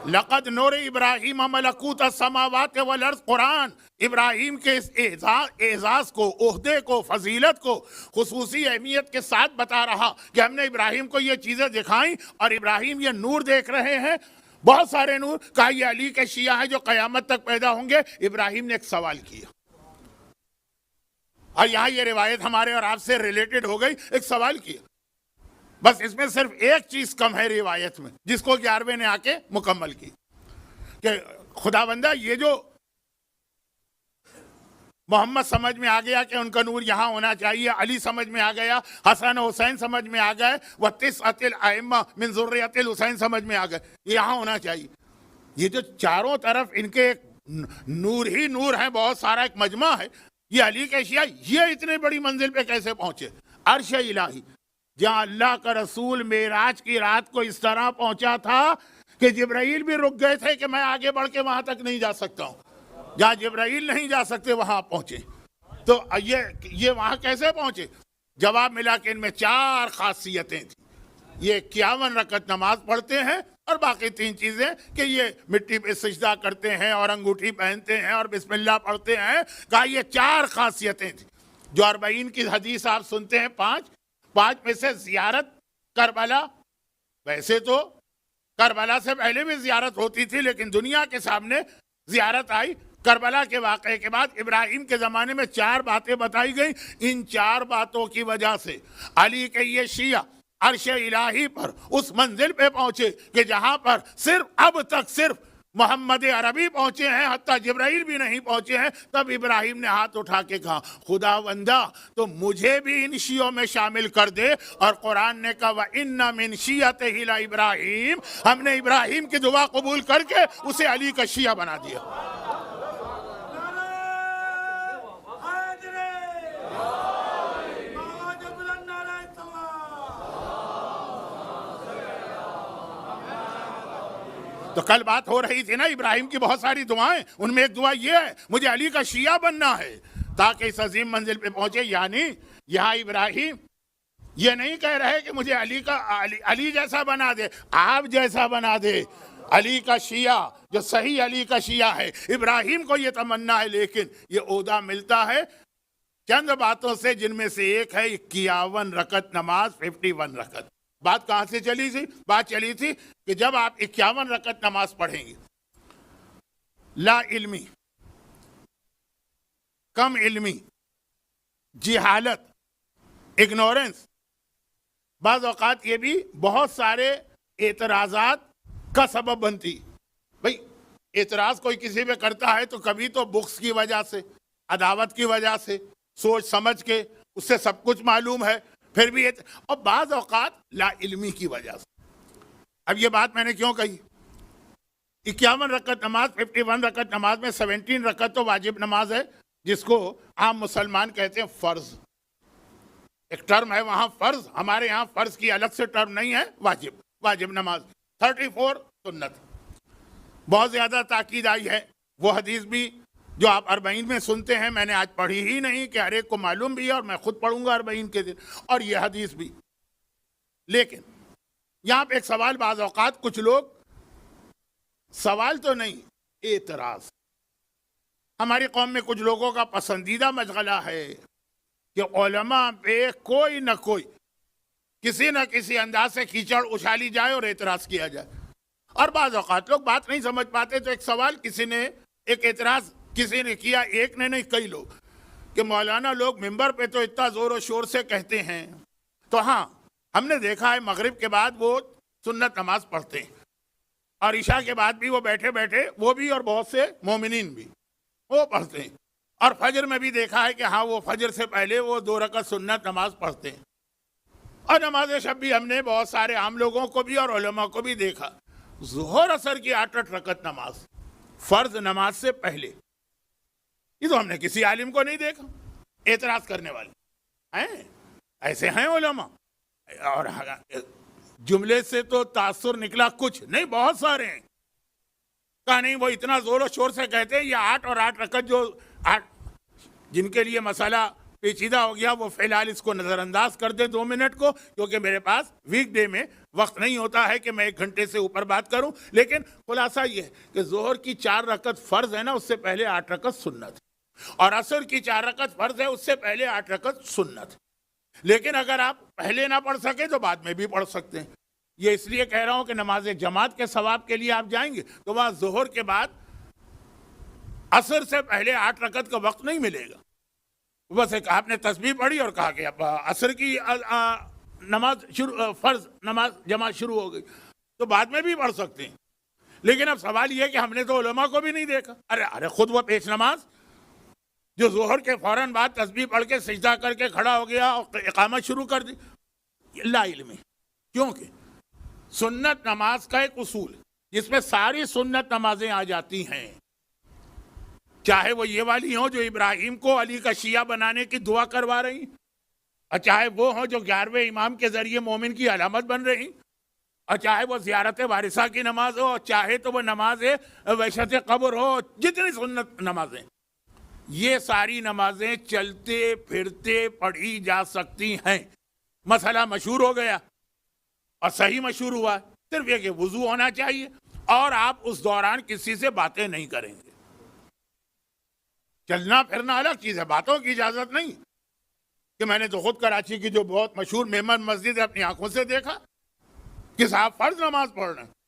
A: لقد نور ابراہیم ملکوت السماوات والارض، قرآن ابراہیم کے اس اعزاز کو، عہدے کو، فضیلت کو خصوصی اہمیت کے ساتھ بتا رہا کہ ہم نے ابراہیم کو یہ چیزیں دکھائیں، اور ابراہیم یہ نور دیکھ رہے ہیں۔ بہت سارے نور. کہا یہ علی کے شیعہ ہیں جو قیامت تک پیدا ہوں گے. ابراہیم نے ایک سوال کیا, اور یہاں یہ روایت ہمارے اور آپ سے ریلیٹڈ ہو گئی. ایک سوال کیا, بس اس میں صرف ایک چیز کم ہے روایت میں, جس کو 11ویں نے آ کے مکمل کی, کہ خدا بندہ یہ جو محمد سمجھ میں آ گیا کہ ان کا نور یہاں ہونا چاہیے, علی سمجھ میں آ گیا, حسن حسین سمجھ میں آ گئے, وَتِسْعَةِ الْأَئِمَّةِ مِنْ ذُرِّيَّةِ الْحُسَيْن سمجھ میں آ گئے, یہ یہاں ہونا چاہیے. یہ جو چاروں طرف ان کے ایک نور ہی نور ہیں, بہت سارا ایک مجمع ہے, یہ علی کے شیعہ یہ اتنے بڑی منزل پہ کیسے پہنچے؟ عرش الہی جہاں اللہ کا رسول معراج کی رات کو اس طرح پہنچا تھا کہ جبرائیل بھی رک گئے تھے کہ میں آگے بڑھ کے وہاں تک نہیں جا سکتا ہوں. جہاں جبرائیل نہیں جا سکتے وہاں پہنچے. تو یہ وہاں کیسے پہنچے؟ جواب ملا کہ ان میں 4 خاصیتیں تھیں. یہ 51 رکعت نماز پڑھتے ہیں, اور باقی 3 چیزیں کہ یہ مٹی پہ سجدہ کرتے ہیں اور انگوٹھی پہنتے ہیں اور بسم اللہ پڑھتے ہیں. کہا یہ 4 خاصیتیں تھیں. جو 40 کی حدیث آپ سنتے ہیں 5 میں سے زیارت کربلا, ویسے تو کربلا سے پہلے بھی زیارت ہوتی تھی, لیکن دنیا کے سامنے زیارت آئی کربلا کے واقعے کے بعد. ابراہیم کے زمانے میں 4 باتیں بتائی گئیں. ان 4 باتوں کی وجہ سے علی کے یہ شیعہ عرش الہی پر اس منزل پہ پہنچے کہ جہاں پر صرف اب تک صرف محمد عربی پہنچے ہیں, حتیٰ جبرائیل بھی نہیں پہنچے ہیں. تب ابراہیم نے ہاتھ اٹھا کے کہا خدا بندہ تو مجھے بھی ان شیعوں میں شامل کر دے. اور قرآن نے کہا وَإِنَّ مِن شِيَّتِهِ لَإِبْرَاهِيمَ, ہم نے ابراہیم کی دعا قبول کر کے اسے علی کا شیعہ بنا دیا. تو کل بات ہو رہی تھی نا ابراہیم کی بہت ساری دعائیں, ان میں ایک دعا یہ ہے مجھے علی کا شیعہ بننا ہے تاکہ اس عظیم منزل پہ پہنچے. یعنی یہاں ابراہیم یہ نہیں کہہ رہے کہ مجھے علی جیسا بنا دے, آپ جیسا بنا دے. علی کا شیعہ جو صحیح علی کا شیعہ ہے, ابراہیم کو یہ تمنا ہے, لیکن یہ عہدہ ملتا ہے چند باتوں سے, جن میں سے ایک ہے 51 رکعت نماز, 51 رکعت. بات کہاں سے چلی تھی؟ بات چلی تھی کہ جب آپ 51 رکعت نماز پڑھیں گے, لا علمی, کم علمی, جہالت, اگنورنس, بعض اوقات یہ بھی بہت سارے اعتراضات کا سبب بنتی. بھئی اعتراض کوئی کسی پہ کرتا ہے تو کبھی تو بغض کی وجہ سے, عداوت کی وجہ سے, سوچ سمجھ کے, اس سے سب کچھ معلوم ہے, پھر بھی اور بعض اوقات لا علمی کی وجہ سے. اب یہ بات میں نے کیوں کہی؟ 51 رکعت نماز, 51 رکعت نماز میں 17 رکعت تو واجب نماز ہے, جس کو عام مسلمان کہتے ہیں فرض. ایک ٹرم ہے وہاں فرض, ہمارے یہاں فرض کی الگ سے ٹرم نہیں ہے, واجب نماز. 34 سنت. بہت زیادہ تاکید آئی ہے. وہ حدیث بھی جو آپ 40 میں سنتے ہیں, میں نے آج پڑھی ہی نہیں, کہ ہر ایک کو معلوم بھی ہے, اور میں خود پڑھوں گا 40 کے دن, اور یہ حدیث بھی. لیکن یہاں پہ ایک سوال, بعض اوقات کچھ لوگ, سوال تو نہیں, اعتراض. ہماری قوم میں کچھ لوگوں کا پسندیدہ مشغلہ ہے کہ علماء پہ کوئی نہ کوئی کسی نہ کسی انداز سے کیچڑ اچھالی جائے اور اعتراض کیا جائے. اور بعض اوقات لوگ بات نہیں سمجھ پاتے, تو ایک سوال کسی نے, ایک اعتراض کسی نے کیا, ایک نے نہیں کئی لوگ, کہ مولانا لوگ ممبر پہ تو اتنا زور و شور سے کہتے ہیں. تو ہاں, ہم نے دیکھا ہے مغرب کے بعد وہ سنت نماز پڑھتے ہیں, اور عشاء کے بعد بھی وہ بیٹھے بیٹھے, وہ بھی اور بہت سے مومنین بھی وہ پڑھتے ہیں. اور فجر میں بھی دیکھا ہے کہ ہاں وہ فجر سے پہلے وہ 2 رکعت سنت نماز پڑھتے ہیں. اور نماز شب بھی ہم نے بہت سارے عام لوگوں کو بھی اور علماء کو بھی دیکھا. ظہر اثر کی 8 رکعت نماز فرض نماز سے پہلے, یہ تو ہم نے کسی عالم کو نہیں دیکھا. اعتراض کرنے والے ہیں, ایسے ہیں علماء. اور جملے سے تو تاثر نکلا کچھ نہیں, بہت سارے ہیں. کہا نہیں وہ اتنا زور و شور سے کہتے ہیں, یہ 8 اور 8 رکعت جو 8, جن کے لیے مسئلہ پیچیدہ ہو گیا, وہ فی الحال اس کو نظر انداز کر دیں 2 منٹ کو, کیونکہ میرے پاس ویک ڈے میں وقت نہیں ہوتا ہے کہ میں 1 گھنٹے سے اوپر بات کروں. لیکن خلاصہ یہ ہے کہ ظہر کی 4 رکعت فرض ہے نا, اس سے پہلے 8 رکعت سنت, اور عصر کی 4 رکعت فرض ہے, اس سے پہلے 8 رکعت سنت. لیکن اگر آپ پہلے نہ پڑھ سکے تو بعد میں بھی پڑھ سکتے ہیں. یہ اس لیے کہہ رہا ہوں کہ نماز جماعت کے ثواب کے لیے آپ جائیں گے تو وہاں ظہر کے بعد عصر سے پہلے 8 رکعت کا وقت نہیں ملے گا. بس ایک آپ نے تسبیح پڑھی اور کہا کہ اب عصر کی نماز فرض نماز جماعت شروع ہو گئی تو بعد میں بھی پڑھ سکتے ہیں. لیکن اب سوال یہ ہے کہ ہم نے تو علماء کو بھی نہیں دیکھا. ارے خود وہ پیش نماز جو ظہر کے فوراً بعد تسبیح پڑھ کے سجدہ کر کے کھڑا ہو گیا اور اقامت شروع کر دی, لا علم ہے. کیونکہ سنت نماز کا ایک اصول جس میں ساری سنت نمازیں آ جاتی ہیں, چاہے وہ یہ والی ہوں جو ابراہیم کو علی کا شیعہ بنانے کی دعا کروا رہی, اور چاہے وہ ہوں جو 11ویں امام کے ذریعے مومن کی علامت بن رہی, اور چاہے وہ زیارت وارثہ کی نماز ہو, اور چاہے تو وہ نماز وحشت قبر ہو, جتنی سنت نمازیں, یہ ساری نمازیں چلتے پھرتے پڑھی جا سکتی ہیں. مسئلہ مشہور ہو گیا اور صحیح مشہور ہوا, صرف یہ کہ وضو ہونا چاہیے اور آپ اس دوران کسی سے باتیں نہیں کریں گے. چلنا پھرنا الگ چیز ہے, باتوں کی اجازت نہیں. کہ میں نے تو خود کراچی کی جو بہت مشہور میمن مسجد ہے اپنی آنکھوں سے دیکھا کہ صاحب فرض نماز پڑھ رہے ہیں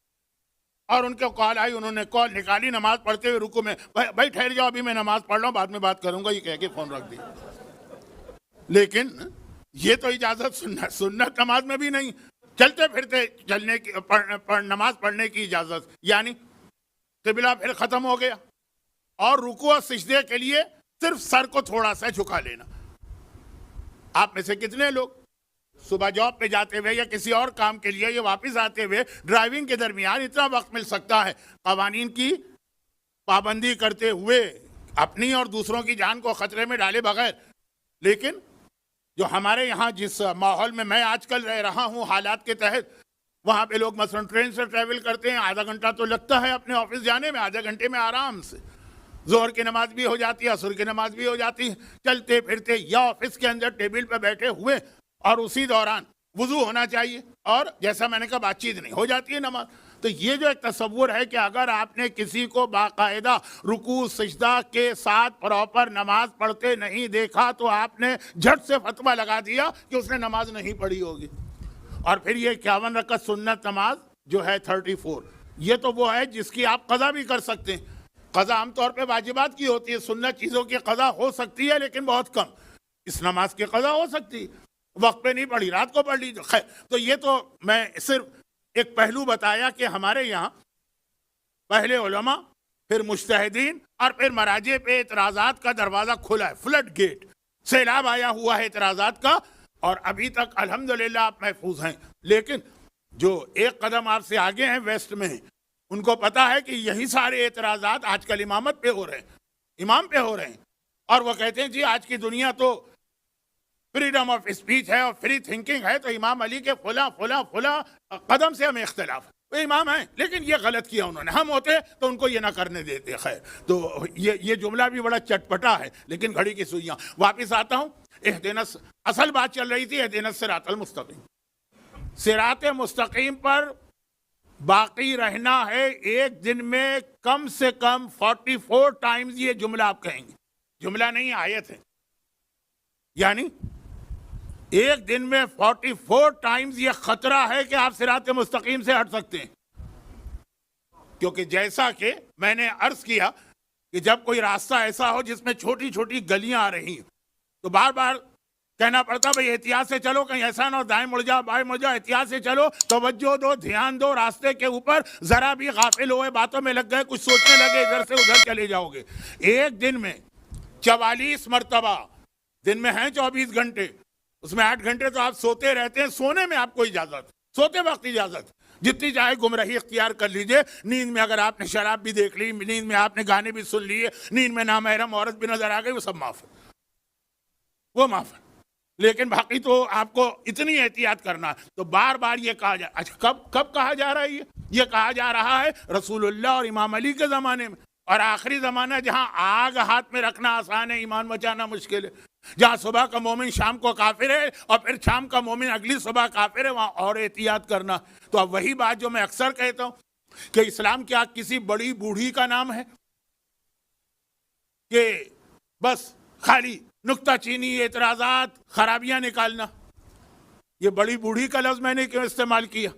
A: اور ان کے کال آئی, انہوں نے کال نکالی نماز پڑھتے ہوئے رکوع میں, بھائی ٹھہر جاؤ ابھی میں نماز پڑھ رہا ہوں بعد میں بات کروں گا, یہ کہہ کے فون رکھ دیا. لیکن یہ تو اجازت سنت نماز میں بھی نہیں. چلتے پھرتے چلنے کی نماز پڑھنے کی اجازت, یعنی قبلہ پھر ختم ہو گیا اور رکوع اور سجدے کے لیے صرف سر کو تھوڑا سا جھکا لینا. آپ میں سے کتنے لوگ صبح جاب پہ جاتے ہوئے یا کسی اور کام کے لیے یا واپس آتے ہوئے ڈرائیونگ کے درمیان اتنا وقت مل سکتا ہے قوانین کی پابندی کرتے ہوئے اپنی اور دوسروں کی جان کو خطرے میں ڈالے بغیر. لیکن جو ہمارے یہاں جس ماحول میں آج کل رہ رہا ہوں حالات کے تحت, وہاں پہ لوگ مثلا ٹرین سے ٹریول کرتے ہیں, آدھا گھنٹہ تو لگتا ہے اپنے آفس جانے میں, آدھے گھنٹے میں آرام سے ظہر کی نماز بھی ہو جاتی ہے, عصر کی نماز بھی ہو جاتی ہے, چلتے پھرتے یا آفس کے اندر ٹیبل پہ بیٹھے ہوئے, اور اسی دوران وضو ہونا چاہیے اور جیسا میں نے کہا بات چیت نہیں, ہو جاتی ہے نماز. تو یہ جو ایک تصور ہے کہ اگر آپ نے کسی کو باقاعدہ رکوع سجدہ کے ساتھ پراپر نماز پڑھتے نہیں دیکھا تو آپ نے جھٹ سے فتویٰ لگا دیا کہ اس نے نماز نہیں پڑھی ہوگی. اور پھر یہ 51 رکعت سنت نماز جو ہے 34, یہ تو وہ ہے جس کی آپ قضا بھی کر سکتے ہیں. قضا عام طور پہ واجبات کی ہوتی ہے, سنت چیزوں کی قضا ہو سکتی ہے لیکن بہت کم. اس نماز کی قضا ہو سکتی, وقت پہ نہیں پڑھی, رات کو پڑھ لی. خیر, تو یہ تو میں صرف ایک پہلو بتایا کہ ہمارے یہاں پہلے علماء, پھر مجتہدین اور پھر مراجع پہ اعتراضات کا دروازہ کھلا ہے, فلڈ گیٹ, سیلاب آیا ہوا ہے اعتراضات کا, اور ابھی تک الحمدللہ آپ محفوظ ہیں. لیکن جو ایک قدم آپ سے آگے ہیں ویسٹ میں, ان کو پتا ہے کہ یہی سارے اعتراضات آج کل امامت پہ ہو رہے ہیں, امام پہ ہو رہے ہیں, اور وہ کہتے ہیں جی آج کی دنیا تو فریڈم آف اسپیچ ہے اور فری تھنکنگ ہے, تو امام علی کے فلاں قدم سے ہمیں اختلاف. وہ امام ہیں لیکن یہ غلط کیا انہوں نے, ہم ہوتے تو ان کو یہ نہ کرنے دیتے. خیر, تو یہ جملہ بھی بڑا چٹپٹا ہے لیکن گھڑی کی سوئیاں. واپس آتا ہوں, اصل بات چل رہی تھی اہدنا الصراط المستقیم. صراط مستقیم پر باقی رہنا ہے ایک دن میں کم سے کم 44 ٹائمز. یہ جملہ آپ کہیں گے, جملہ نہیں آیت ہے, یعنی ایک دن میں 44 ٹائمز یہ خطرہ ہے کہ آپ صراط مستقیم سے ہٹ سکتے ہیں. کیونکہ جیسا کہ میں نے عرض کیا کہ جب کوئی راستہ ایسا ہو جس میں چھوٹی چھوٹی گلیاں آ رہی ہیں تو بار بار کہنا پڑتا بھئی احتیاط سے چلو, کہیں ایسا نہ ہو دائیں مڑ جاؤ بائیں مڑ جاؤ, احتیاط سے چلو, توجہ دو, دھیان دو, راستے کے اوپر ذرا بھی غافل ہوئے باتوں میں لگ گئے, کچھ سوچنے لگے, ادھر سے ادھر چلے جاؤ گے. ایک دن میں 44 مرتبہ, دن میں ہیں 24 گھنٹے, اس میں 8 گھنٹے تو آپ سوتے رہتے ہیں, سونے میں آپ کو اجازت, سوتے وقت اجازت, جتنی چاہے گمراہی اختیار کر لیجئے. نیند میں اگر آپ نے شراب بھی دیکھ لی, نیند میں آپ نے گانے بھی سن لیے, نیند میں نامحرم عورت بھی نظر آ گئی, وہ سب معاف ہے, وہ معاف ہے. لیکن باقی تو آپ کو اتنی احتیاط کرنا ہے. تو بار بار یہ کہا جا, اچھا کب کہا جا رہا ہے, یہ کہا جا رہا ہے رسول اللہ اور امام علی کے زمانے میں, اور آخری زمانہ جہاں آگ ہاتھ میں رکھنا آسان ہے, ایمان بچانا مشکل ہے, جہاں صبح کا مومن شام کو کافر ہے اور پھر شام کا مومن اگلی صبح کافر ہے, وہاں اور احتیاط کرنا. تو اب وہی بات جو میں اکثر کہتا ہوں کہ اسلام کیا کسی بڑی بوڑھی کا نام ہے کہ بس خالی نکتہ چینی, اعتراضات, خرابیاں نکالنا. یہ بڑی بوڑھی کا لفظ میں نے کیوں استعمال کیا؟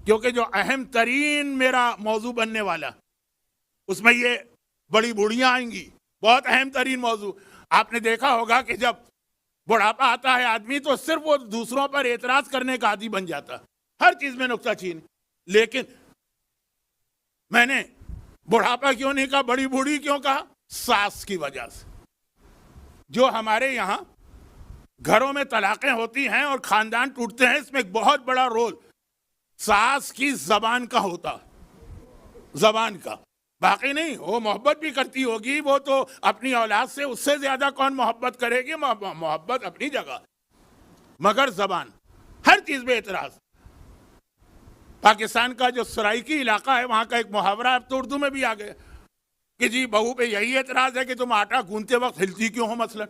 A: کیونکہ جو اہم ترین میرا موضوع بننے والا اس میں یہ بڑی بوڑھیاں آئیں گی، بہت اہم ترین موضوع۔ آپ نے دیکھا ہوگا کہ جب بڑھاپا آتا ہے آدمی تو صرف وہ دوسروں پر اعتراض کرنے کا عادی بن جاتا، ہر چیز میں نکتہ چین۔ لیکن میں نے بڑھاپا کیوں نہیں کہا، بڑی بوڑھی کیوں کہا؟ ساس کی وجہ سے۔ جو ہمارے یہاں گھروں میں طلاقیں ہوتی ہیں اور خاندان ٹوٹتے ہیں، اس میں ایک بہت بڑا رول ساس کی زبان کا ہوتا، زبان کا۔ باقی نہیں، وہ محبت بھی کرتی ہوگی، وہ تو اپنی اولاد سے اس سے زیادہ کون محبت کرے گی، محبت اپنی جگہ، مگر زبان، ہر چیز میں اعتراض۔ پاکستان کا جو سرائکی علاقہ ہے وہاں کا ایک محاورہ اب تو اردو میں بھی آ گیا کہ جی بہو پہ یہی اعتراض ہے کہ تم آٹا گوندتے وقت ہلتی کیوں ہو، مثلا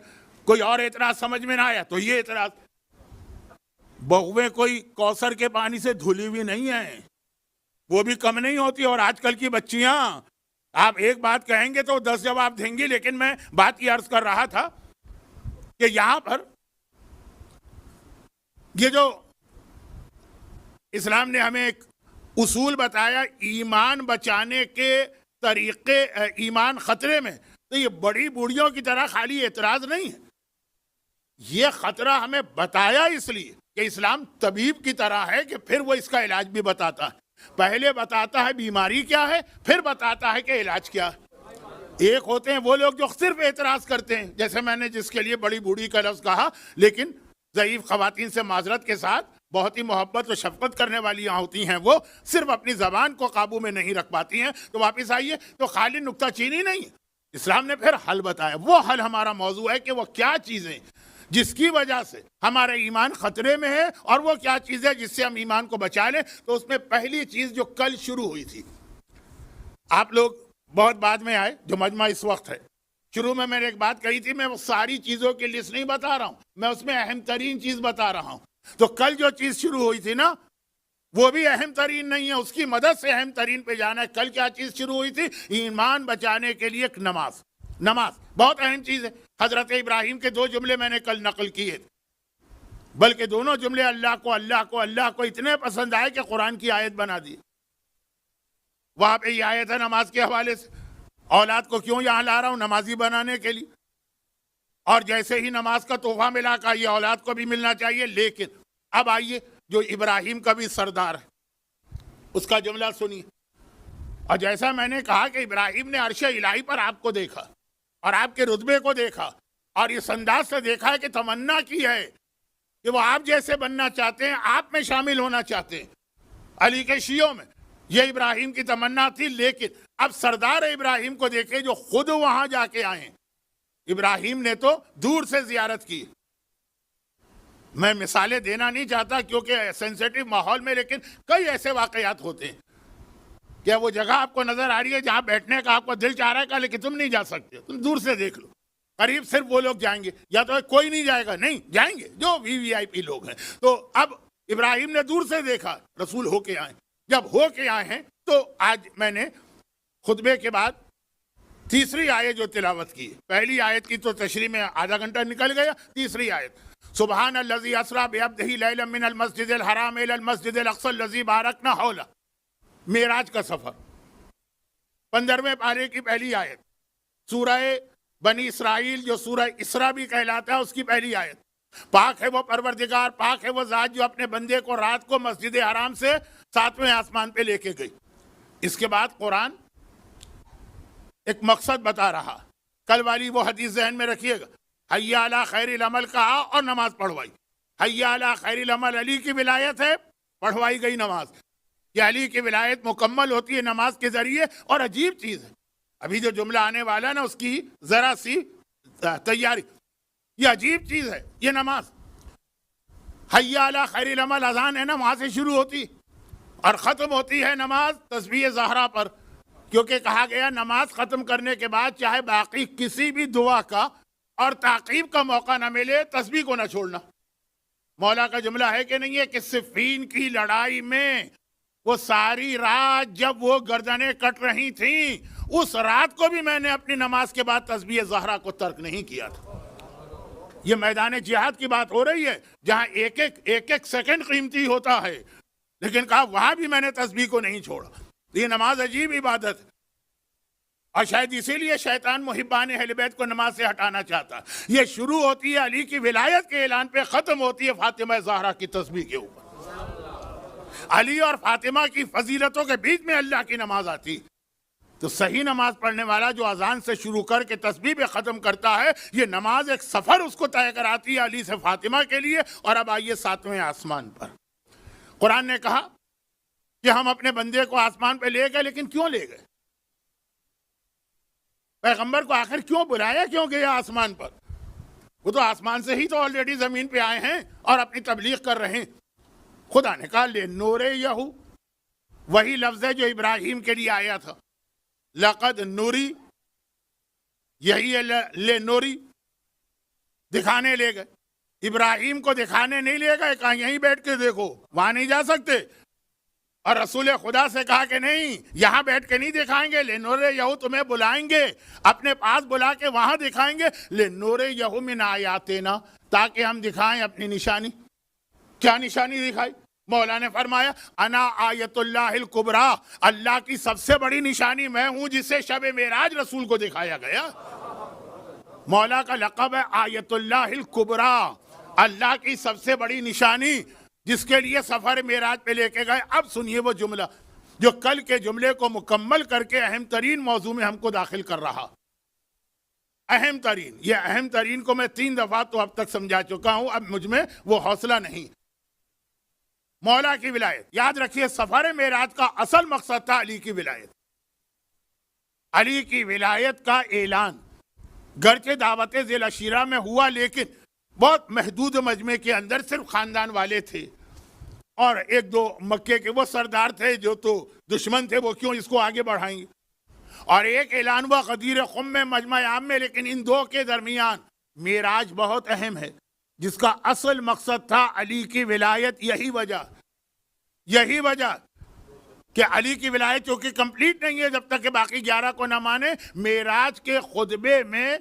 A: کوئی اور اعتراض سمجھ میں نہ آیا تو یہ اعتراض۔ بہویں کوئی کوثر کے پانی سے دھلی ہوئی نہیں ہیں، وہ بھی کم نہیں ہوتی۔ اور آج کل کی بچیاں، آپ ایک بات کہیں گے تو 10 جواب دیں گی، لیکن میں بات یہ عرض کر رہا تھا کہ یہاں پر یہ جو اسلام نے ہمیں ایک اصول بتایا ایمان بچانے کے طریقے، ایمان خطرے میں، تو یہ بڑی بوڑھیوں کی طرح خالی اعتراض نہیں ہے، یہ خطرہ ہمیں بتایا اس لیے کہ اسلام طبیب کی طرح ہے کہ پھر وہ اس کا علاج بھی بتاتا ہے۔ پہلے بتاتا ہے بیماری کیا ہے، پھر بتاتا ہے کہ علاج کیا ہے۔ ایک ہوتے ہیں وہ لوگ جو صرف اعتراض کرتے ہیں، جیسے میں نے جس کے لیے بڑی بوڑھی کا لفظ کہا، لیکن ضعیف خواتین سے معذرت کے ساتھ بہت ہی محبت و شفقت کرنے والی ہوتی ہیں، وہ صرف اپنی زبان کو قابو میں نہیں رکھ پاتی ہیں۔ تو واپس آئیے، تو خالی نکتہ چینی نہیں ہے، اسلام نے پھر حل بتایا۔ وہ حل ہمارا موضوع ہے کہ وہ کیا چیزیں جس کی وجہ سے ہمارا ایمان خطرے میں ہے، اور وہ کیا چیز ہے جس سے ہم ایمان کو بچا لیں۔ تو اس میں پہلی چیز جو کل شروع ہوئی تھی، آپ لوگ بہت بعد میں آئے، جو مجمع اس وقت ہے، شروع میں نے ایک بات کہی تھی، میں وہ ساری چیزوں کی لسٹ نہیں بتا رہا ہوں، میں اس میں اہم ترین چیز بتا رہا ہوں۔ تو کل جو چیز شروع ہوئی تھی نا، وہ بھی اہم ترین نہیں ہے، اس کی مدد سے اہم ترین پہ جانا ہے۔ کل کیا چیز شروع ہوئی تھی؟ ایمان بچانے کے لیے ایک نماز۔ نماز بہت اہم چیز ہے۔ حضرت ابراہیم کے 2 جملے میں نے کل نقل کیے تھے، بلکہ دونوں جملے اللہ کو اتنے پسند آئے کہ قرآن کی آیت بنا دی۔ وہاں پہ یہ آیت ہے نماز کے حوالے سے، اولاد کو کیوں یہاں لا رہا ہوں؟ نمازی بنانے کے لیے۔ اور جیسے ہی نماز کا تحفہ ملا، کہا یہ اولاد کو بھی ملنا چاہیے۔ لیکن اب آئیے، جو ابراہیم کا بھی سردار ہے، اس کا جملہ سنیے۔ اور جیسا میں نے کہا کہ ابراہیم نے عرش الہی پر آپ کو دیکھا اور آپ کے رتبے کو دیکھا، اور اس انداز سے دیکھا ہے کہ تمنا کی ہے کہ وہ آپ جیسے بننا چاہتے ہیں، آپ میں شامل ہونا چاہتے ہیں، علی کے شیعوں میں۔ یہ ابراہیم کی تمنا تھی۔ لیکن اب سردار ابراہیم کو دیکھے جو خود وہاں جا کے آئے ہیں۔ ابراہیم نے تو دور سے زیارت کی۔ میں مثالیں دینا نہیں چاہتا کیونکہ سینسیٹیو ماحول میں، لیکن کئی ایسے واقعات ہوتے ہیں کہ وہ جگہ آپ کو نظر آ رہی ہے جہاں بیٹھنے کا آپ کو دل چاہ رہا ہے، لیکن تم نہیں جا سکتے، تم دور سے دیکھ لو۔ قریب صرف وہ لوگ جائیں گے، یا تو کوئی نہیں جائے گا، نہیں جائیں گے جو VVIP لوگ ہیں۔ تو اب ابراہیم نے دور سے دیکھا، رسول ہو کے آئے۔ جب ہو کے آئے ہیں تو آج میں نے خطبے کے بعد تیسری آیت جو تلاوت کی، پہلی آیت کی تو تشریح میں آدھا گھنٹہ نکل گیا، تیسری آیت سبحان الذی اسری بعبدہ لیلا من المسجد الحرام الی المسجد الاقصی الذی بارکنا حولہ، معراج کا سفر، 15ویں پارے کی پہلی آیت، سورہ بنی اسرائیل جو سورہ اسراء بھی کہلاتا ہے اس کی پہلی آیت۔ پاک ہے وہ پروردگار، پاک ہے وہ ذات جو اپنے بندے کو رات کو مسجد حرام سے 7ویں آسمان پہ لے کے گئی۔ اس کے بعد قرآن ایک مقصد بتا رہا۔ کل والی وہ حدیث ذہن میں رکھیے گا، حی علی خیر العمل کہا اور نماز پڑھوائی۔ حی علی خیر العمل علی کی ولایت ہے، پڑھوائی گئی نماز۔ یہ علی کی ولایت مکمل ہوتی ہے نماز کے ذریعے۔ اور عجیب چیز ہے، ابھی جو جملہ آنے والا نا اس کی ذرا سی تیاری، یہ عجیب چیز ہے۔ یہ نماز حی علی خیر العمل اذان ہے نا، وہاں سے شروع ہوتی اور ختم ہوتی ہے نماز تسبیح زہرا پر، کیونکہ کہا گیا نماز ختم کرنے کے بعد چاہے باقی کسی بھی دعا کا اور تعقیب کا موقع نہ ملے، تسبیح کو نہ چھوڑنا۔ مولا کا جملہ ہے کہ نہیں ہے کہ صفین کی لڑائی میں وہ ساری رات جب وہ گردنیں کٹ رہی تھیں، اس رات کو بھی میں نے اپنی نماز کے بعد تسبیح زہرا کو ترک نہیں کیا تھا۔ یہ میدان جہاد کی بات ہو رہی ہے، جہاں ایک ایک سیکنڈ قیمتی ہوتا ہے، لیکن کہا وہاں بھی میں نے تسبیح کو نہیں چھوڑا. یہ نماز عجیب عبادت ہے، اور شاید اسی لیے شیطان محبان اہل بیت کو نماز سے ہٹانا چاہتا ہے. یہ شروع ہوتی ہے علی کی ولایت کے اعلان پہ، ختم ہوتی ہے فاطمہ زہرا کی تسبیح کے اوپر. علی اور فاطمہ کی فضیلتوں کے بیچ میں اللہ کی نماز آتی. تو صحیح نماز پڑھنے والا جو اذان سے شروع کر کے تسبیح پہ ختم کرتا ہے، یہ نماز ایک سفر اس کو طے کراتی ہے علی سے فاطمہ کے لیے. اور اب آئیے 7ویں آسمان پر. قرآن نے کہا کہ ہم اپنے بندے کو آسمان پہ لے گئے، لیکن کیوں لے گئے؟ پیغمبر کو آخر کیوں بلایا، کیوں گیا آسمان پر؟ وہ تو آسمان سے ہی تو آلریڈی زمین پہ آئے ہیں اور اپنی تبلیغ کر رہے ہیں. خدا نے کہا لے نور یہو، وہی لفظ ہے جو ابراہیم کے لیے آیا تھا. لقد نوری، یہی ہے لے نوری، دکھانے لے گئے. ابراہیم کو دکھانے نہیں لے گئے، کہا یہیں بیٹھ کے دیکھو، وہاں نہیں جا سکتے. اور رسول خدا سے کہا کہ نہیں، یہاں بیٹھ کے نہیں دکھائیں گے، لے نور یہو تمہیں بلائیں گے، اپنے پاس بلا کے وہاں دکھائیں گے. لے نور یہو من آیاتنا، تاکہ ہم دکھائیں اپنی نشانی. کیا نشانی دکھائی؟ مولا نے فرمایا انا آیت اللہ الکبریٰ، اللہ کی سب سے بڑی نشانی میں ہوں، جسے شب معراج رسول کو دکھایا گیا. مولا کا لقب ہے آیت اللہ الکبریٰ، اللہ کی سب سے بڑی نشانی، جس کے لیے سفر معراج پہ لے کے گئے. اب سنیے وہ جملہ جو کل کے جملے کو مکمل کر کے اہم ترین موضوع میں ہم کو داخل کر رہا. اہم ترین، یہ اہم ترین کو میں 3 دفعہ تو اب تک سمجھا چکا ہوں، اب مجھ میں وہ حوصلہ نہیں. مولا کی ولایت، یاد رکھیے سفر معراج کا اصل مقصد تھا علی کی ولایت. علی کی ولایت کا اعلان گرچہ دعوت ذیل عشیرہ میں ہوا، لیکن بہت محدود مجمع کے اندر صرف خاندان والے تھے، اور 1-2 مکے کے وہ سردار تھے جو تو دشمن تھے، وہ کیوں اس کو آگے بڑھائیں گے. اور ایک اعلان ہوا غدیر خم میں، مجمع عام میں. لیکن ان 2 کے درمیان معراج بہت اہم ہے، جس کا اصل مقصد تھا علی کی ولایت. یہی وجہ کہ علی کی ولایت چونکہ کمپلیٹ نہیں ہے جب تک کہ باقی 11 کو نہ مانے. معراج کے خطبے میں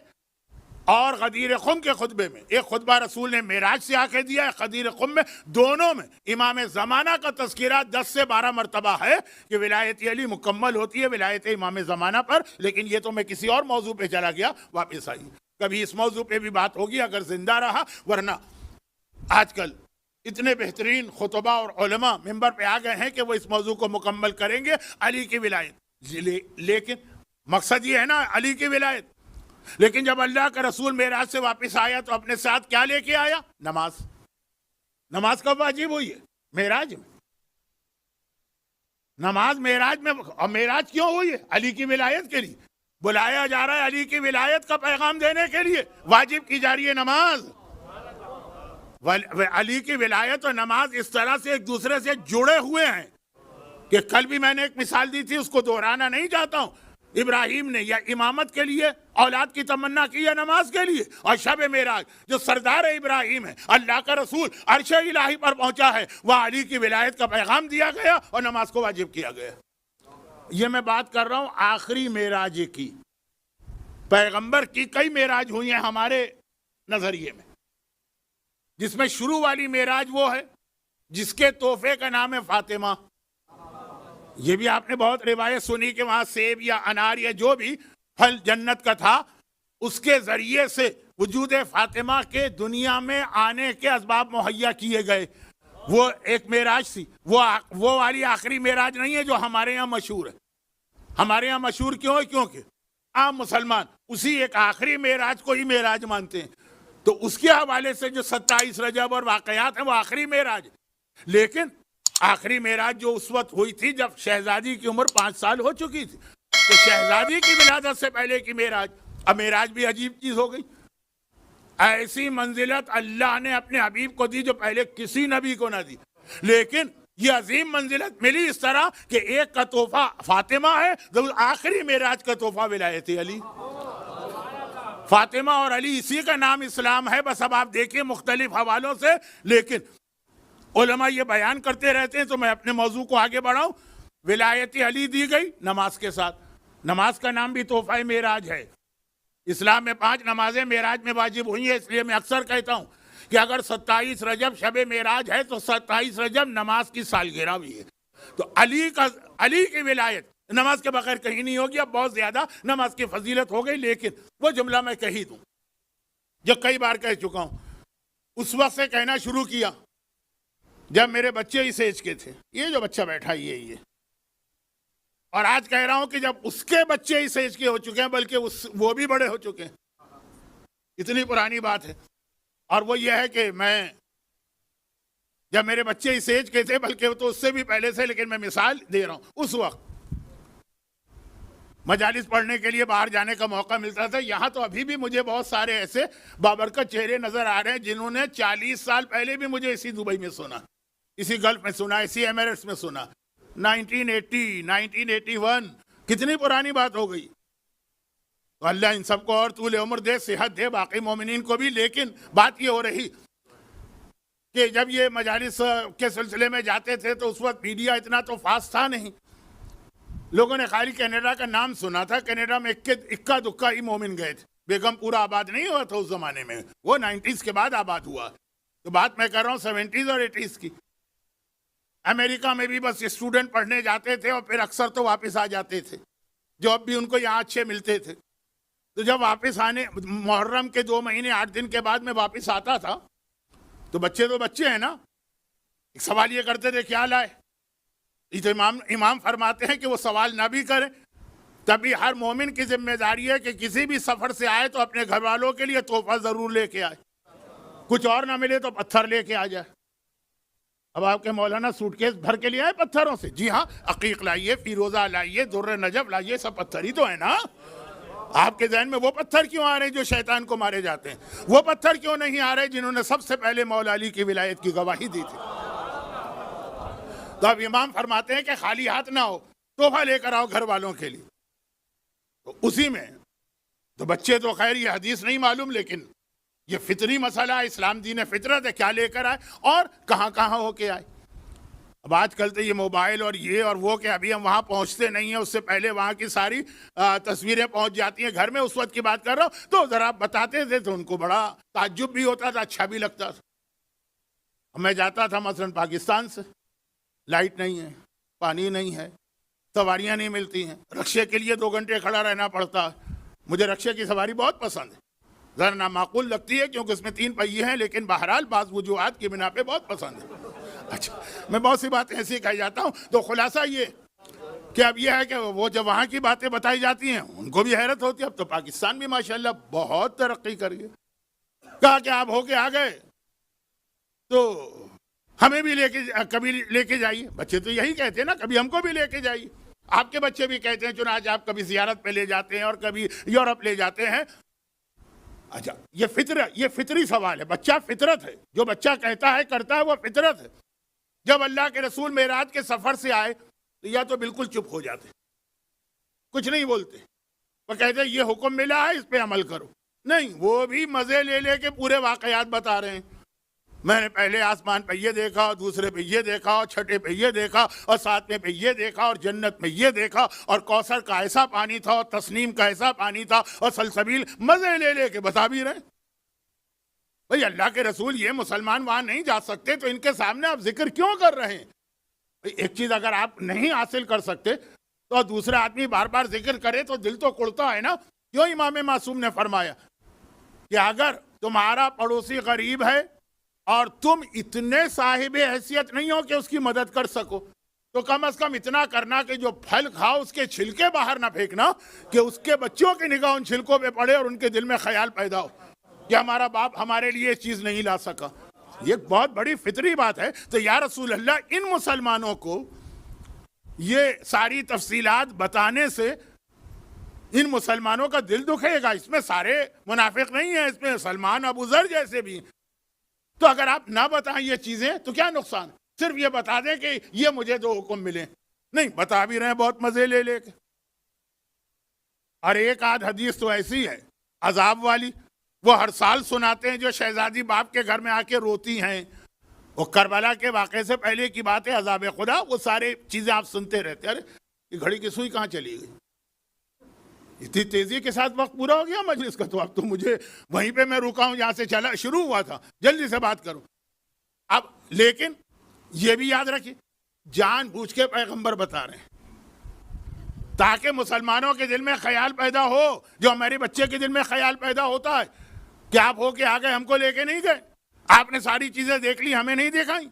A: اور غدیر خم کے خطبے میں، ایک خطبہ رسول نے معراج سے آ کے دیا ہے، غدیر خم میں، دونوں میں امام زمانہ کا تذکرہ 10 سے 12 مرتبہ ہے کہ ولایت علی مکمل ہوتی ہے ولایت امام زمانہ پر. لیکن یہ تو میں کسی اور موضوع پہ چلا گیا، واپس آئیے، کبھی اس موضوع پہ بھی بات ہوگی اگر زندہ رہا. ورنہ آج کل اتنے بہترین خطبہ اور علماء ممبر پہ آ گئے ہیں کہ وہ اس موضوع کو مکمل کریں گے، علی کی ولایت. لیکن مقصد یہ ہے نا علی کی ولایت. لیکن جب اللہ کا رسول معراج سے واپس آیا تو اپنے ساتھ کیا لے کے آیا؟ نماز کب واجب ہوئی ہے؟ معراج میں. نماز معراج میں. اور معراج کیوں ہوئی ہے؟ علی کی ولایت کے لیے. بلایا جا رہا ہے علی کی ولایت کا پیغام دینے کے لیے، واجب کی جا رہی ہے نماز. علی کی ولایت اور نماز اس طرح سے ایک دوسرے سے جڑے ہوئے ہیں کہ کل بھی میں نے ایک مثال دی تھی، اس کو دہرانا نہیں چاہتا ہوں. ابراہیم نے یا امامت کے لیے اولاد کی تمنا کی یا نماز کے لیے. اور شب معراج جو سردار ابراہیم ہے، اللہ کا رسول عرش الہی پر پہنچا ہے، وہاں علی کی ولایت کا پیغام دیا گیا اور نماز کو واجب کیا گیا. یہ میں بات کر رہا ہوں آخری معراج کی. پیغمبر کی کئی معراج ہوئی ہیں ہمارے نظریے میں، جس میں شروع والی معراج وہ ہے جس کے تحفے کا نام ہے فاطمہ. یہ بھی آپ نے بہت روایت سنی کہ وہاں سیب یا انار یا جو بھی پھل جنت کا تھا، اس کے ذریعے سے وجود فاطمہ کے دنیا میں آنے کے اسباب مہیا کیے گئے. وہ ایک معراج تھی. وہ والی آخری معراج نہیں ہے جو ہمارے یہاں مشہور ہے. ہمارے یہاں مشہور کیوں ہے؟ کیونکہ عام مسلمان اسی ایک آخری معراج کو ہی معراج مانتے ہیں. تو اس کے حوالے سے جو 27 رجب اور واقعات ہیں وہ آخری معراج. لیکن آخری معراج جو اس وقت ہوئی تھی جب شہزادی کی عمر 5 سال ہو چکی تھی، تو شہزادی کی ولادت سے پہلے کی معراج. اب معراج بھی عجیب چیز ہو گئی. ایسی منزلت اللہ نے اپنے حبیب کو دی جو پہلے کسی نبی کو نہ دی. لیکن یہ عظیم منزلت ملی اس طرح کہ ایک کا تحفہ فاطمہ ہے، آخری معراج کا تحفہ ولایت علی. فاطمہ اور علی اسی کا نام اسلام ہے. بس اب آپ دیکھیں مختلف حوالوں سے، لیکن علماء یہ بیان کرتے رہتے ہیں تو میں اپنے موضوع کو آگے بڑھاؤں. ولایت علی دی گئی نماز کے ساتھ. نماز کا نام بھی تحفہ معراج ہے. اسلام میں 5 نمازیں معراج میں واجب ہوئی ہیں. اس لیے میں اکثر کہتا ہوں کہ اگر 27 رجب شب معراج ہے تو 27 رجب نماز کی سالگرہ بھی ہے. تو علی کی ولایت نماز کے بغیر کہیں نہیں ہوگی. اب بہت زیادہ نماز کی فضیلت ہو گئی، لیکن وہ جملہ میں کہی دوں جو کئی بار کہہ چکا ہوں. اس وقت سے کہنا شروع کیا جب میرے بچے اس ایج کے تھے. یہ جو بچہ بیٹھا یہ اور آج کہہ رہا ہوں کہ جب اس کے بچے اس ایج کے ہو چکے ہیں، بلکہ وہ بھی بڑے ہو چکے ہیں. اتنی پرانی بات ہے. اور وہ یہ ہے کہ میں جب میرے بچے اس ایج کے تھے، بلکہ تو اس سے بھی پہلے سے، لیکن میں مثال دے رہا ہوں، اس وقت مجالس پڑھنے کے لیے باہر جانے کا موقع ملتا تھا. یہاں تو ابھی بھی مجھے بہت سارے ایسے بابرکت چہرے نظر آ رہے ہیں جنہوں نے 40 سال پہلے بھی مجھے اسی دبئی میں سنا، اسی گلف میں سنا، اسی ایمریٹس میں سنا. 1980 1981 کتنی پرانی بات ہو گئی. تو اللہ ان سب کو اور طول عمر دے، صحت دے، باقی مومنین کو بھی. لیکن بات یہ ہو رہی کہ جب یہ مجالس کے سلسلے میں جاتے تھے تو اس وقت میڈیا اتنا تو فاسٹ تھا نہیں. لوگوں نے خالی کینیڈا کا نام سنا تھا. کینیڈا میں اکا دکا ہی مومن گئے تھے. بیگم پورا آباد نہیں ہوا تھا اس زمانے میں، وہ 90s کے بعد آباد ہوا. تو بات میں کر رہا ہوں 70s اور 80s کی. امریکہ میں بھی بس اسٹوڈنٹ پڑھنے جاتے تھے اور پھر اکثر تو واپس آ جاتے تھے. جاب بھی ان کو یہاں اچھے ملتے تھے. تو جب واپس آنے، محرم کے 2 مہینے 8 دن کے بعد میں واپس آتا تھا تو بچے ہیں نا، ایک سوال یہ کرتے تھے کیا لائے. تو امام فرماتے ہیں کہ وہ سوال نہ بھی کریں. تبھی ہر مومن کی ذمہ داری ہے کہ کسی بھی سفر سے آئے تو اپنے گھر والوں کے لیے تحفہ ضرور لے کے آئے. کچھ اور نہ ملے تو پتھر لے کے آ جائے. اب آپ کے مولانا سوٹ کیس بھر کے لیے آئے پتھروں سے. جی ہاں، عقیق لائیے، فیروزہ لائیے، در نجف لائیے، سب پتھر ہی تو ہے نا. آپ کے ذہن میں وہ پتھر کیوں آ رہے ہیں جو شیطان کو مارے جاتے ہیں؟ وہ پتھر کیوں نہیں آ رہے جنہوں نے سب سے پہلے مولا علی کی ولایت کی گواہی دی تھی؟ تو اب امام فرماتے ہیں کہ خالی ہاتھ نہ ہو، تحفہ لے کر آؤ گھر والوں کے لیے. تو اسی میں تو بچے تو خیر یہ حدیث نہیں معلوم، لیکن یہ فطری مسئلہ ہے. اسلام دین فطرت ہے. کیا لے کر آئے اور کہاں ہو کے آئے. اب آج کل تو یہ موبائل اور یہ اور وہ کہ ابھی ہم وہاں پہنچتے نہیں ہیں، اس سے پہلے وہاں کی ساری تصویریں پہنچ جاتی ہیں گھر میں. اس وقت کی بات کر رہا ہوں. تو ذرا بتاتے تھے تو ان کو بڑا تعجب بھی ہوتا تھا، اچھا بھی لگتا تھا. میں جاتا تھا مثلا پاکستان سے، لائٹ نہیں ہے، پانی نہیں ہے، سواریاں نہیں ملتی ہیں، رکشے کے لیے 2 گھنٹے کھڑا رہنا پڑتا ہے. مجھے رکشے کی سواری بہت پسند ہے. ذرا نامعقول لگتی ہے کیونکہ اس میں 3 پہیے ہیں، لیکن بہرحال بعض وجوہات کی بنا پہ بہت پسند ہے. اچھا، میں بہت سی باتیں ایسی کہہ جاتا ہوں. تو خلاصہ یہ کہ اب یہ ہے کہ وہ جب وہاں کی باتیں بتائی جاتی ہیں ان کو بھی حیرت ہوتی ہے. اب تو پاکستان بھی ماشاءاللہ بہت ترقی کر گیا. کہا کہ آپ ہو کے آ گئے تو ہمیں بھی کبھی لے کے جائیے. بچے تو یہی کہتے ہیں نا، کبھی ہم کو بھی لے کے جائیے. آپ کے بچے بھی کہتے ہیں، چنانچہ آپ کبھی زیارت پہ لے جاتے ہیں اور کبھی یورپ لے جاتے ہیں. اچھا، یہ فطری سوال ہے. بچہ فطرت ہے. جو بچہ کہتا ہے کرتا ہے وہ فطرت ہے. جب اللہ کے رسول معراج کے سفر سے آئے تو یا تو بالکل چپ ہو جاتے، کچھ نہیں بولتے. وہ کہتے یہ حکم ملا ہے اس پہ عمل کرو. نہیں، وہ بھی مزے لے کے پورے واقعات بتا رہے ہیں. میں نے پہلے آسمان پہ یہ دیکھا اور دوسرے پہ یہ دیکھا اور چھٹے پہ یہ دیکھا اور 7ویں پہ یہ دیکھا اور جنت میں یہ دیکھا اور کوثر کا ایسا پانی تھا اور تسنیم کا ایسا پانی تھا اور سلسبیل. مزے لے کے بتا بھی رہے. بھئی اللہ کے رسول یہ مسلمان وہاں نہیں جا سکتے تو ان کے سامنے آپ ذکر کیوں کر رہے ہیں؟ ایک چیز اگر آپ نہیں حاصل کر سکتے تو دوسرا آدمی بار بار ذکر کرے تو دل تو کڑتا ہے نا. کیوں امام معصوم نے فرمایا کہ اگر تمہارا پڑوسی غریب ہے اور تم اتنے صاحب حیثیت نہیں ہو کہ اس کی مدد کر سکو تو کم از کم اتنا کرنا کہ جو پھل کھاؤ اس کے چھلکے باہر نہ پھینکنا، کہ اس کے بچوں کی نگاہ ان چھلکوں پہ پڑے اور ان کے دل میں خیال پیدا ہو کہ ہمارا باپ ہمارے لیے چیز نہیں لا سکا. یہ بہت بڑی فطری بات ہے. تو یا رسول اللہ، ان مسلمانوں کو یہ ساری تفصیلات بتانے سے ان مسلمانوں کا دل دکھے گا. اس میں سارے منافق نہیں ہیں، اس میں سلمان ابو ذر جیسے بھی ہیں. تو اگر آپ نہ بتائیں یہ چیزیں تو کیا نقصان؟ صرف یہ بتا دیں کہ یہ مجھے 2 حکم ملے. نہیں، بتا بھی رہے ہیں بہت مزے لے کے. اور ایک آدھ حدیث تو ایسی ہے عذاب والی، وہ ہر سال سناتے ہیں، جو شہزادی باپ کے گھر میں آ کے روتی ہیں. وہ کربلا کے واقعے سے پہلے کی بات ہے، عذاب خدا. وہ سارے چیزیں آپ سنتے رہتے. ارے یہ گھڑی کی سوئی کہاں چلی گئی؟ اتنی تیزی کے ساتھ وقت پورا ہو گیا مجلس کا، تو اب تو مجھے وہیں پہ میں رکا ہوں جہاں سے چلا شروع ہوا تھا، جلدی سے بات کروں اب۔ لیکن یہ بھی یاد رکھیے، جان بوجھ کے پیغمبر بتا رہے ہیں تاکہ مسلمانوں کے دل میں خیال پیدا ہو، جو ہمارے بچے کے دل میں خیال پیدا ہوتا ہے کہ آپ ہو کے آگے ہم کو لے کے نہیں گئے، آپ نے ساری چیزیں دیکھ لی ہمیں نہیں دکھائیں،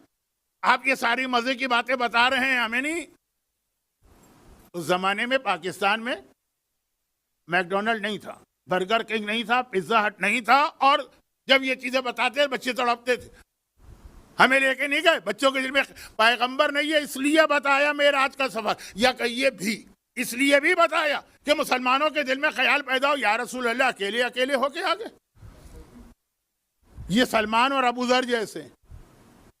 A: آپ یہ ساری مزے کی باتیں بتا رہے ہیں ہمیں نہیں۔ اس زمانے میں پاکستان میں میک ڈونلڈ نہیں تھا، برگر کنگ نہیں تھا، پیزا ہٹ نہیں تھا، اور جب یہ چیزیں بتاتے بچے تڑپتے تھے، ہمیں لے کے نہیں گئے۔ بچوں کے دل میں پیغمبر نے یہ اس لیے بتایا معراج کا سفر، یا کہیے بھی اس لیے بھی بتایا کہ مسلمانوں کے دل میں خیال پیدا ہو، یا رسول اللہ اکیلے اکیلے ہو کے آگے۔ یہ سلمان اور ابو ذر جیسے،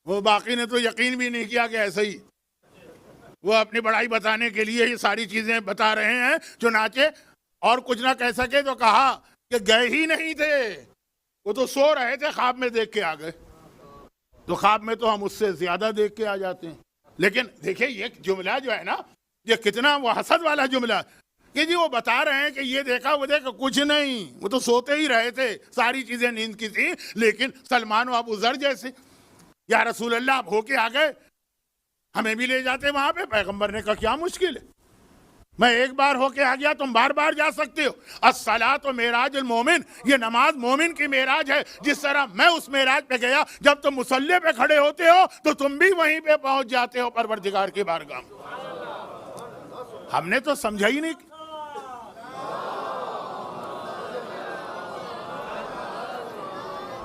A: وہ باقی نے تو یقین بھی نہیں کیا کہ ایسے ہی، وہ اپنی بڑائی بتانے کے لیے یہ ساری چیزیں بتا رہے ہیں، چنانچہ اور کچھ نہ کہہ سکے تو کہا کہ گئے ہی نہیں تھے، وہ تو سو رہے تھے، خواب میں دیکھ کے آ گئے۔ تو خواب میں تو ہم اس سے زیادہ دیکھ کے آ جاتے ہیں۔ لیکن دیکھیں یہ جملہ جو ہے نا، یہ کتنا وہ حسد والا جملہ کہ جی وہ بتا رہے ہیں کہ یہ دیکھا وہ دیکھا، کچھ نہیں، وہ تو سوتے ہی رہے تھے، ساری چیزیں نیند کی تھی۔ لیکن سلمان و ابو ذر جیسے، یا رسول اللہ آپ ہو کے آ گئے، ہمیں بھی لے جاتے وہاں پہ۔ پیغمبر نے کہا کیا مشکل ہے، میں ایک بار ہو کے آ گیا، تم بار بار جا سکتے ہو۔ الصلاۃ معراج المومن، یہ نماز مومن کی معراج ہے۔ جس طرح میں اس معراج پہ گیا، جب تم مصلی پہ کھڑے ہوتے ہو تو تم بھی وہیں پہ پہنچ جاتے ہو پروردگار کی بارگاہ میں۔ ہم نے تو سمجھا ہی نہیں،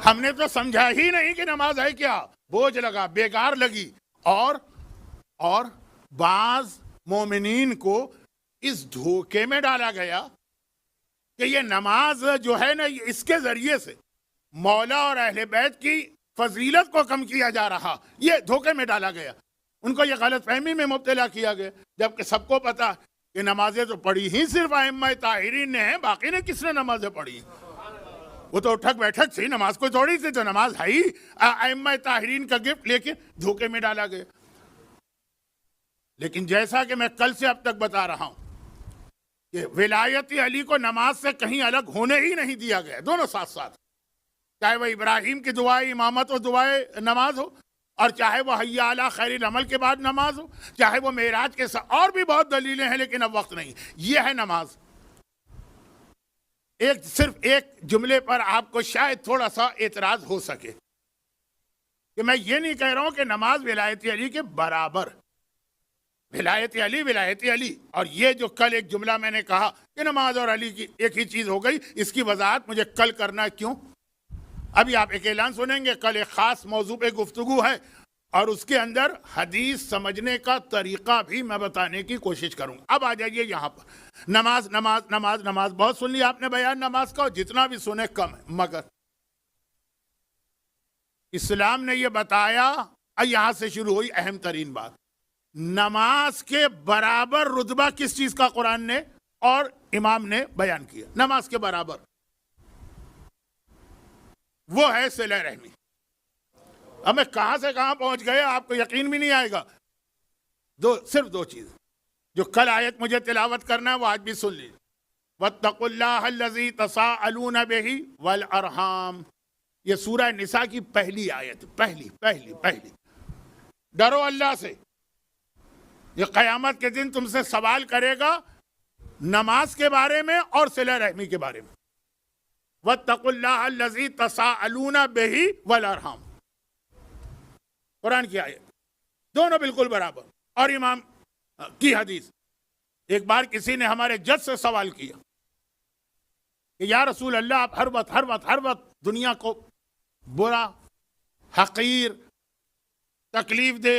A: ہم نے تو سمجھا ہی نہیں کہ نماز ہے کیا، بوجھ لگا، بیکار لگی۔ اور بعض مومنین کو اس دھوکے میں ڈالا گیا کہ یہ نماز جو ہے نا، اس کے ذریعے سے مولا اور اہل بیت کی فضیلت کو کم کیا جا رہا، یہ دھوکے میں ڈالا گیا، ان کو یہ غلط فہمی میں مبتلا کیا گیا، جبکہ سب کو پتا کہ نمازیں تو پڑھی ہی صرف ائمہ طاہرین نے ہیں، باقی نے کس نے نمازیں پڑھی؟ وہ تو اٹھک بیٹھک تھی، نماز کوئی تھوڑی سی، تو نماز ہے ہی ائمہ طاہرین کا گفٹ، لیکن دھوکے میں ڈالا گیا۔ لیکن جیسا کہ میں کل سے اب تک بتا رہا ہوں کہ ولایت علی کو نماز سے کہیں الگ ہونے ہی نہیں دیا گیا، دونوں ساتھ ساتھ، چاہے وہ ابراہیم کی دعائے امامت و دعائے نماز ہو، اور چاہے وہ حی علی خیر العمل کے بعد نماز ہو، چاہے وہ معراج کے ساتھ، اور بھی بہت دلیلیں ہیں لیکن اب وقت نہیں۔ یہ ہے نماز۔ صرف ایک جملے پر آپ کو شاید تھوڑا سا اعتراض ہو سکے کہ میں یہ نہیں کہہ رہا ہوں کہ نماز ولایت علی کے برابر، ولایت علی، اور یہ جو کل ایک جملہ میں نے کہا کہ نماز اور علی کی ایک ہی چیز ہو گئی، اس کی وضاحت مجھے کل کرنا کیوں؟ ابھی آپ ایک اعلان سنیں گے، کل ایک خاص موضوع پہ گفتگو ہے، اور اس کے اندر حدیث سمجھنے کا طریقہ بھی میں بتانے کی کوشش کروں گا۔ اب آ جائیے یہاں پر، نماز نماز نماز نماز، بہت سن لیا آپ نے بیان نماز کا، جتنا بھی سنے کم ہے، مگر اسلام نے یہ بتایا، یہاں سے شروع ہوئی اہم ترین بات، نماز کے برابر رتبہ کس چیز کا قرآن نے اور امام نے بیان کیا؟ نماز کے برابر، وہ ہے صلہ رحمی۔ اب میں کہاں سے کہاں پہنچ گئے آپ کو یقین بھی نہیں آئے گا۔ صرف دو چیز جو کل آیت مجھے تلاوت کرنا ہے وہ آج بھی سن لیجیے۔ وَاتَّقُوا اللَّهَ الَّذِي تَسَاءَلُونَ بِهِ وَالْأَرْحَامَ، یہ سورہ نساء کی پہلی آیت، پہلی۔ ڈرو اللہ سے، یہ قیامت کے دن تم سے سوال کرے گا نماز کے بارے میں اور صلہ رحمی کے بارے میں۔ وَاتَّقُوا اللَّهَ الَّذِي تَسَاءَلُونَ بِهِ وَالْأَرْحَامَ، قرآن کی آیت، دونوں بالکل برابر۔ اور امام کی حدیث، ایک بار کسی نے ہمارے جج سے سوال کیا کہ یا رسول اللہ، آپ ہر وقت دنیا کو برا، حقیر، تکلیف دے،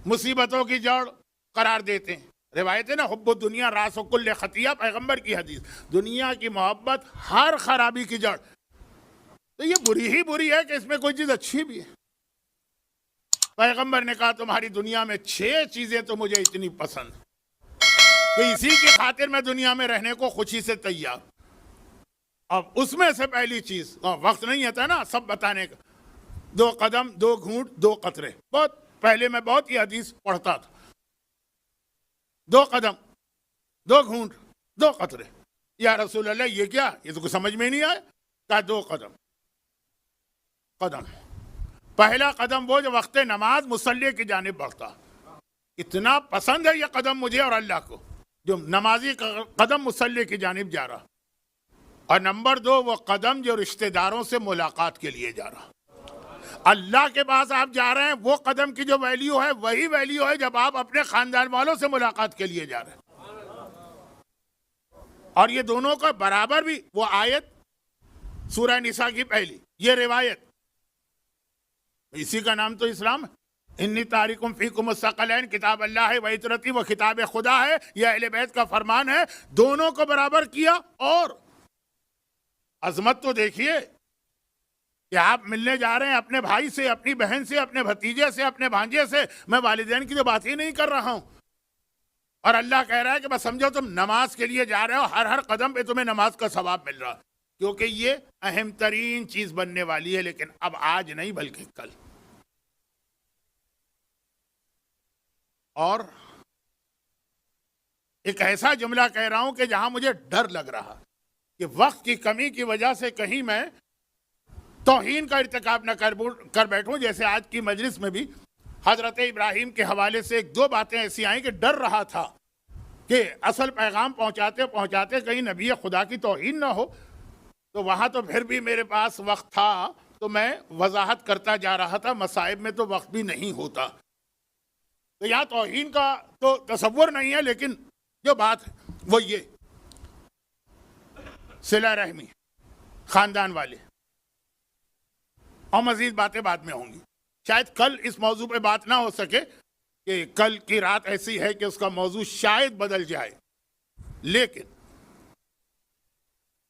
A: مصیبتوں کی جڑ قرار دیتے ہیں۔ روایت ہے نا، حب الدنیا راس کل خطیہ، پیغمبر کی حدیث، دنیا کی محبت ہر خرابی کی جڑ۔ تو یہ بری ہی بری ہے کہ اس میں کوئی چیز اچھی بھی ہے۔ پیغمبر نے کہا تمہاری دنیا میں 6 چیزیں تو مجھے اتنی پسند کہ اسی کی خاطر میں دنیا میں رہنے کو خوشی سے تیار۔ اب اس میں سے پہلی چیز، وقت نہیں ہوتا نا سب بتانے کا، 2 قدم 2 گھونٹ 2 قطرے۔ بہت پہلے میں بہت یہ حدیث پڑھتا تھا، 2 قدم 2 گھونٹ 2 قطرے، یا رسول اللہ یہ کیا، یہ تو کچھ سمجھ میں نہیں آیا. کہا 2 قدم. پہلا قدم وہ جو وقت نماز مصلی کی جانب بڑھتا. اتنا پسند ہے یہ قدم مجھے اور اللہ کو، جو نمازی قدم مصلی کی جانب جا رہا. اور نمبر 2 وہ قدم جو رشتہ داروں سے ملاقات کے لیے جا رہا. اللہ کے پاس آپ جا رہے ہیں، وہ قدم کی جو ویلیو ہے وہی ویلیو ہے جب آپ اپنے خاندان والوں سے ملاقات کے لیے جا رہے ہیں. اور یہ دونوں کا برابر بھی، وہ آیت سورہ نساء کی پہلی، یہ روایت، اسی کا نام تو اسلام ہے. انی تارکم فیکم الثقلین، کتاب اللہ ہے، وعطرتی، وہ کتاب خدا ہے، یہ اہل بیت کا فرمان ہے. دونوں کو برابر کیا. اور عظمت تو دیکھیے کہ آپ ملنے جا رہے ہیں اپنے بھائی سے، اپنی بہن سے، اپنے بھتیجے سے، اپنے بھانجے سے. میں والدین کی تو بات ہی نہیں کر رہا ہوں. اور اللہ کہہ رہا ہے کہ بس سمجھو تم نماز کے لیے جا رہے ہو، ہر قدم پہ تمہیں نماز کا ثواب مل رہا، کیونکہ یہ اہم ترین چیز بننے والی ہے. لیکن اب آج نہیں بلکہ کل. اور ایک ایسا جملہ کہہ رہا ہوں کہ جہاں مجھے ڈر لگ رہا کہ وقت کی کمی کی وجہ سے کہیں میں توہین کا ارتکاب نہ کر بیٹھوں. جیسے آج کی مجلس میں بھی حضرت ابراہیم کے حوالے سے 1-2 باتیں ایسی آئیں کہ ڈر رہا تھا کہ اصل پیغام پہنچاتے کہیں نبی خدا کی توہین نہ ہو. تو وہاں تو پھر بھی میرے پاس وقت تھا تو میں وضاحت کرتا جا رہا تھا. مصائب میں تو وقت بھی نہیں ہوتا. تو یہاں توہین کا تو تصور نہیں ہے، لیکن جو بات ہے وہ یہ صلہ رحمی، خاندان والے، اور مزید باتیں بعد میں ہوں گی. شاید کل اس موضوع پہ بات نہ ہو سکے کہ کل کی رات ایسی ہے کہ اس کا موضوع شاید بدل جائے. لیکن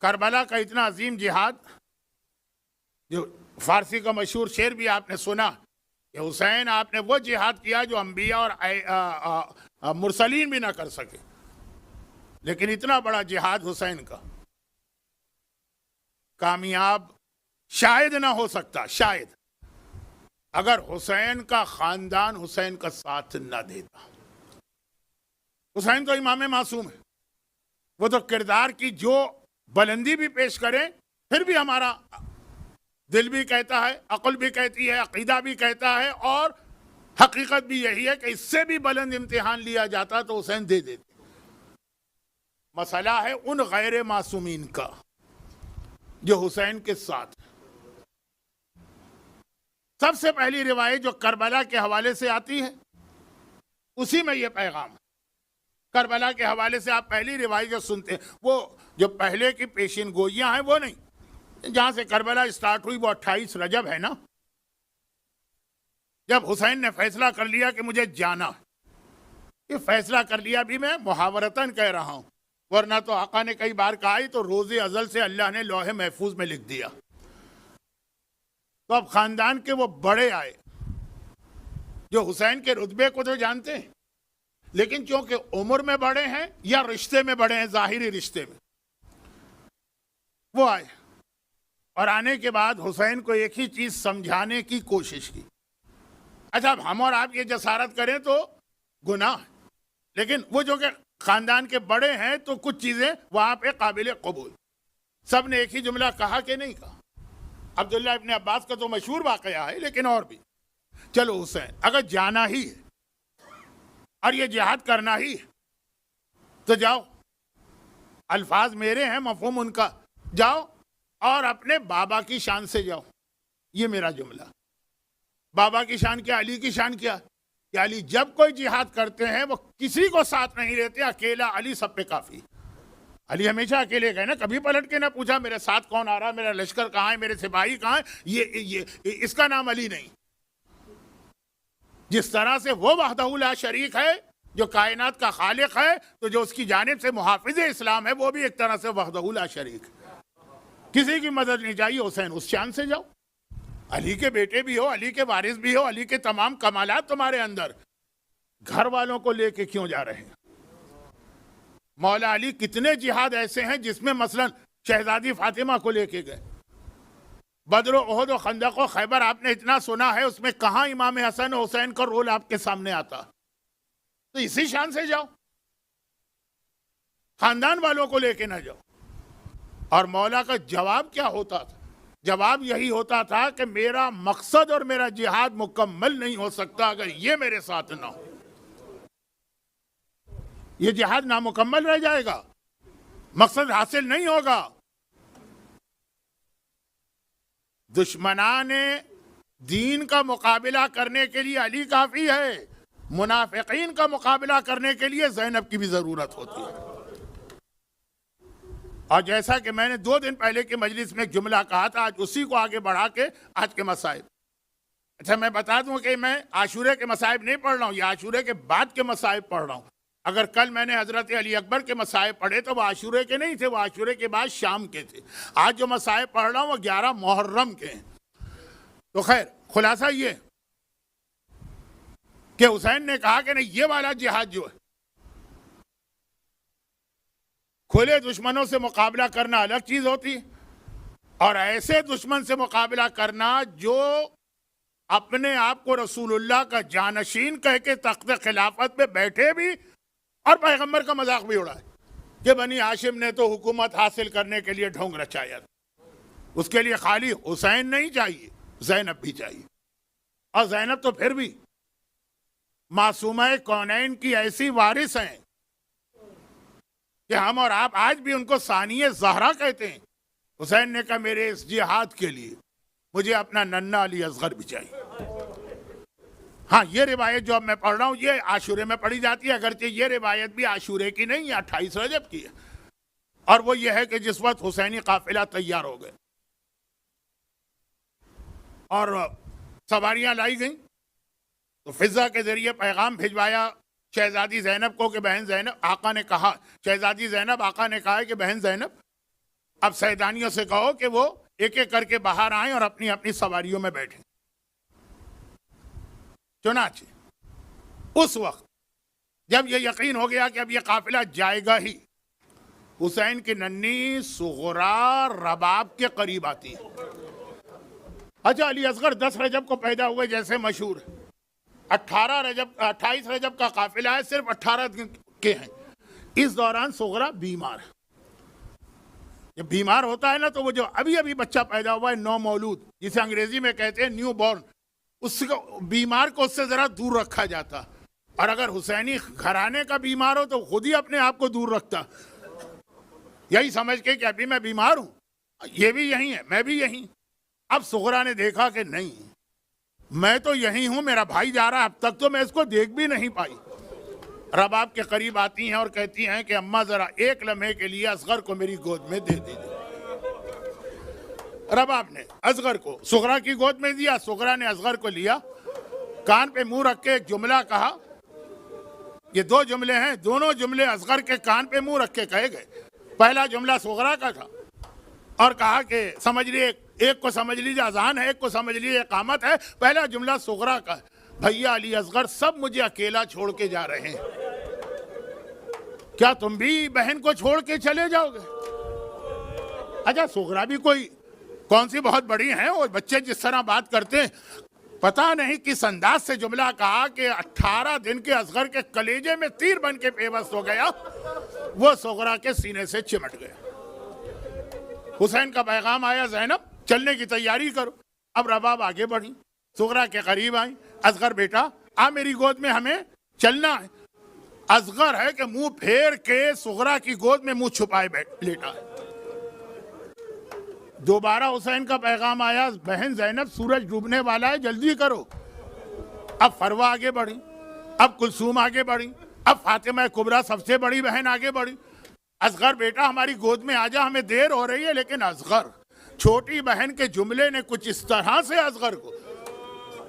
A: کربلا کا اتنا عظیم جہاد، جو فارسی کا مشہور شعر بھی آپ نے سنا کہ حسین آپ نے وہ جہاد کیا جو انبیاء اور مرسلین بھی نہ کر سکے. لیکن اتنا بڑا جہاد حسین کا کامیاب شاید نہ ہو سکتا، شاید، اگر حسین کا خاندان حسین کا ساتھ نہ دیتا. حسین تو امام معصوم ہے، وہ تو کردار کی جو بلندی بھی پیش کریں پھر بھی ہمارا دل بھی کہتا ہے، عقل بھی کہتی ہے، عقیدہ بھی کہتا ہے، اور حقیقت بھی یہی ہے کہ اس سے بھی بلند امتحان لیا جاتا تو حسین دے دیتے. مسئلہ ہے ان غیر معصومین کا جو حسین کے ساتھ. سب سے پہلی روایت جو کربلا کے حوالے سے آتی ہے اسی میں یہ پیغام ہے. کربلا کے حوالے سے آپ پہلی روایت جو سنتے ہیں وہ جو پہلے کی پیشین گوئیاں ہیں وہ نہیں. جہاں سے کربلا اسٹارٹ ہوئی وہ 28 رجب ہے نا، جب حسین نے فیصلہ کر لیا کہ مجھے جانا. یہ فیصلہ کر لیا بھی میں محاورتاً کہہ رہا ہوں، ورنہ تو آقا نے کئی بار کہا ہی تو روز ازل سے اللہ نے لوح محفوظ میں لکھ دیا. تو اب خاندان کے وہ بڑے آئے جو حسین کے رتبے کو تو جانتے ہیں، لیکن چونکہ عمر میں بڑے ہیں یا رشتے میں بڑے ہیں، ظاہری رشتے میں، وہ آئے. اور آنے کے بعد حسین کو ایک ہی چیز سمجھانے کی کوشش کی. اچھا اب ہم اور آپ یہ جسارت کریں تو گناہ ہے، لیکن وہ جو کہ خاندان کے بڑے ہیں تو کچھ چیزیں وہاں پہ قابل قبول. سب نے ایک ہی جملہ کہا کہ نہیں کہا. عبداللہ ابن عباس کا تو مشہور واقعہ ہے، لیکن اور بھی. چلو حسین اگر جانا ہی ہے اور یہ جہاد کرنا ہی ہے تو جاؤ. الفاظ میرے ہیں، مفہوم ان کا. جاؤ اور اپنے بابا کی شان سے جاؤ. یہ میرا جملہ. بابا کی شان کیا، علی کی شان کیا کہ علی جب کوئی جہاد کرتے ہیں وہ کسی کو ساتھ نہیں لیتے، اکیلا علی سب پہ کافی. علی ہمیشہ اکیلے گئے نا، کبھی پلٹ کے نہ پوچھا میرے ساتھ کون آ رہا، میرا لشکر کہاں ہے، میرے سپاہی کہاں ہے. یہ اس کا نام علی نہیں. جس طرح سے وہ وحدہ لا شریک ہے جو کائنات کا خالق ہے، تو جو اس کی جانب سے محافظ اسلام ہے وہ بھی ایک طرح سے وحدہ لا شریک ہے. کسی کی مدد نہیں چاہیے. حسین اس شان سے جاؤ. علی کے بیٹے بھی ہو، علی کے وارث بھی ہو، علی کے تمام کمالات تمہارے اندر، گھر والوں کو لے کے کیوں جا رہے ہیں؟ مولا علی کتنے جہاد ایسے ہیں جس میں مثلا شہزادی فاطمہ کو لے کے گئے. بدر و احد و خندق و خیبر آپ نے اتنا سنا ہے، اس میں کہاں امام حسن و حسین کا رول آپ کے سامنے آتا؟ تو اسی شان سے جاؤ، خاندان والوں کو لے کے نہ جاؤ. اور مولا کا جواب کیا ہوتا تھا؟ جواب یہی ہوتا تھا کہ میرا مقصد اور میرا جہاد مکمل نہیں ہو سکتا اگر یہ میرے ساتھ نہ ہو. یہ جہاد نامکمل رہ جائے گا، مقصد حاصل نہیں ہوگا. دشمنان دین کا مقابلہ کرنے کے لیے علی کافی ہے، منافقین کا مقابلہ کرنے کے لیے زینب کی بھی ضرورت ہوتی ہے. اور جیسا کہ میں نے 2 دن پہلے کی مجلس میں ایک جملہ کہا تھا، آج اسی کو آگے بڑھا کے آج کے مصائب. اچھا میں بتا دوں کہ میں عاشورے کے مصائب نہیں پڑھ رہا ہوں، یہ عاشورے کے بعد کے مصائب پڑھ رہا ہوں. اگر کل میں نے حضرت علی اکبر کے مصائب پڑھے تو وہ عاشورے کے نہیں تھے، وہ عاشورے کے بعد شام کے تھے. آج جو مصائب پڑھ رہا ہوں وہ 11 محرم کے ہیں. تو خیر خلاصہ یہ کہ حسین نے کہا کہ نہیں، یہ والا جہاد جو ہے، کھلے دشمنوں سے مقابلہ کرنا الگ چیز ہوتی ہے، اور ایسے دشمن سے مقابلہ کرنا جو اپنے آپ کو رسول اللہ کا جانشین کہہ کے تخت خلافت پہ بیٹھے بھی اور پیغمبر کا مذاق بھی اڑائے کہ بنی ہاشم نے تو حکومت حاصل کرنے کے لیے ڈھونگ رچایا. اس کے لیے خالی حسین نہیں چاہیے، زینب بھی چاہیے. اور زینب تو پھر بھی معصومہ کونین کی ایسی وارث ہیں کہ ہم اور آپ آج بھی ان کو ثانیہ زہرا کہتے ہیں. حسین نے کہا میرے اس جہاد کے لیے مجھے اپنا ننھا علی اصغر بھی چاہیے. ہاں یہ روایت جو اب میں پڑھ رہا ہوں یہ عاشورے میں پڑھی جاتی ہے، اگرچہ یہ روایت بھی عاشورے کی نہیں ہے، 28 رجب کی ہے. اور وہ یہ ہے کہ جس وقت حسینی قافلہ تیار ہو گئے اور سواریاں لائی گئیں تو فضا کے ذریعے پیغام بھجوایا شہزادی زینب کو کہ بہن زینب، آقا نے کہا، شہزادی زینب، آقا نے کہا ہے کہ بہن زینب اب سیدانیوں سے کہو کہ وہ ایک ایک کر کے باہر آئیں اور اپنی اپنی سواریوں میں بیٹھیں. چنانچہ اس وقت جب یہ یقین ہو گیا کہ اب یہ قافلہ جائے گا ہی، حسین کی ننھی صغرا رباب کے قریب آتی ہے. اچھا علی اصغر 10 رجب کو پیدا ہوئے جیسے مشہور ہے، 28 رجب کا قافلہ ہے، صرف 18 دن کے ہیں. اس دوران صغرا بیمار ہے. جب بیمار ہوتا ہے نا تو وہ جو ابھی بچہ پیدا ہوا ہے، نو مولود جسے انگریزی میں کہتے ہیں نیو بورن، اس کو بیمار کو اس سے ذرا دور رکھا جاتا. اور اگر حسینی گھرانے کا بیمار ہو تو خود ہی اپنے آپ کو دور رکھتا، یہی سمجھ کے کہ ابھی میں بیمار ہوں، یہ بھی یہی ہے، میں بھی یہی. اب صغرا نے دیکھا کہ نہیں، میں تو یہی ہوں، میرا بھائی جا رہا ہے، اب تک تو میں اس کو دیکھ بھی نہیں پائی. رباب کے قریب آتی ہیں اور کہتی ہیں کہ اماں ذرا ایک لمحے کے لیے اصغر کو میری گود میں دے دیجیے. رباب نے اصغر کو صغرا کی گود میں دیا، صغرا نے اصغر کو لیا، کان پہ منہ رکھ کے ایک جملہ کہا. یہ 2 جملے ہیں، دونوں جملے اصغر کے کان پہ منہ رکھ کے کہے گئے. پہلا جملہ صغرا کا تھا اور کہا کہ سمجھ لیے، ایک کو سمجھ لیجیے اذان ہے، ایک کو سمجھ لیجیے اقامت ہے. پہلا جملہ صغرا کا ہے، بھیا علی اصغر سب مجھے اکیلا چھوڑ کے جا رہے ہیں، کیا تم بھی بہن کو چھوڑ کے چلے جاؤ گے؟ اچھا صغرا بھی کوئی کون سی بہت بڑی ہیں، اور بچے جس طرح بات کرتے ہیں، پتہ نہیں کس انداز سے جملہ کہا کہ 18 دن کے اصغر کے کلیجے میں تیر بن کے پیوست ہو گیا، وہ صغرا کے سینے سے چمٹ گیا. حسین کا پیغام آیا، زینب چلنے کی تیاری کرو. اب رباب آگے بڑھی، صغرا کے قریب آئی، اصغر بیٹا آ میری گود میں، ہمیں چلنا ہے. اصغر ہے کہ منہ پھیر کے صغرا کی گود میں منہ چھپائے لیٹا ہے. دوبارہ حسین کا پیغام آیا، بہن زینب سورج ڈوبنے والا ہے، جلدی کرو. اب فروا آگے بڑھی، اب کلثوم آگے بڑھی، اب فاطمہ کبریٰ سب سے بڑی بہن آگے بڑھی. اصغر بیٹا ہماری گود میں آ جا، ہمیں دیر ہو رہی ہے. لیکن اصغر، چھوٹی بہن کے جملے نے کچھ اس طرح سے اصغر کو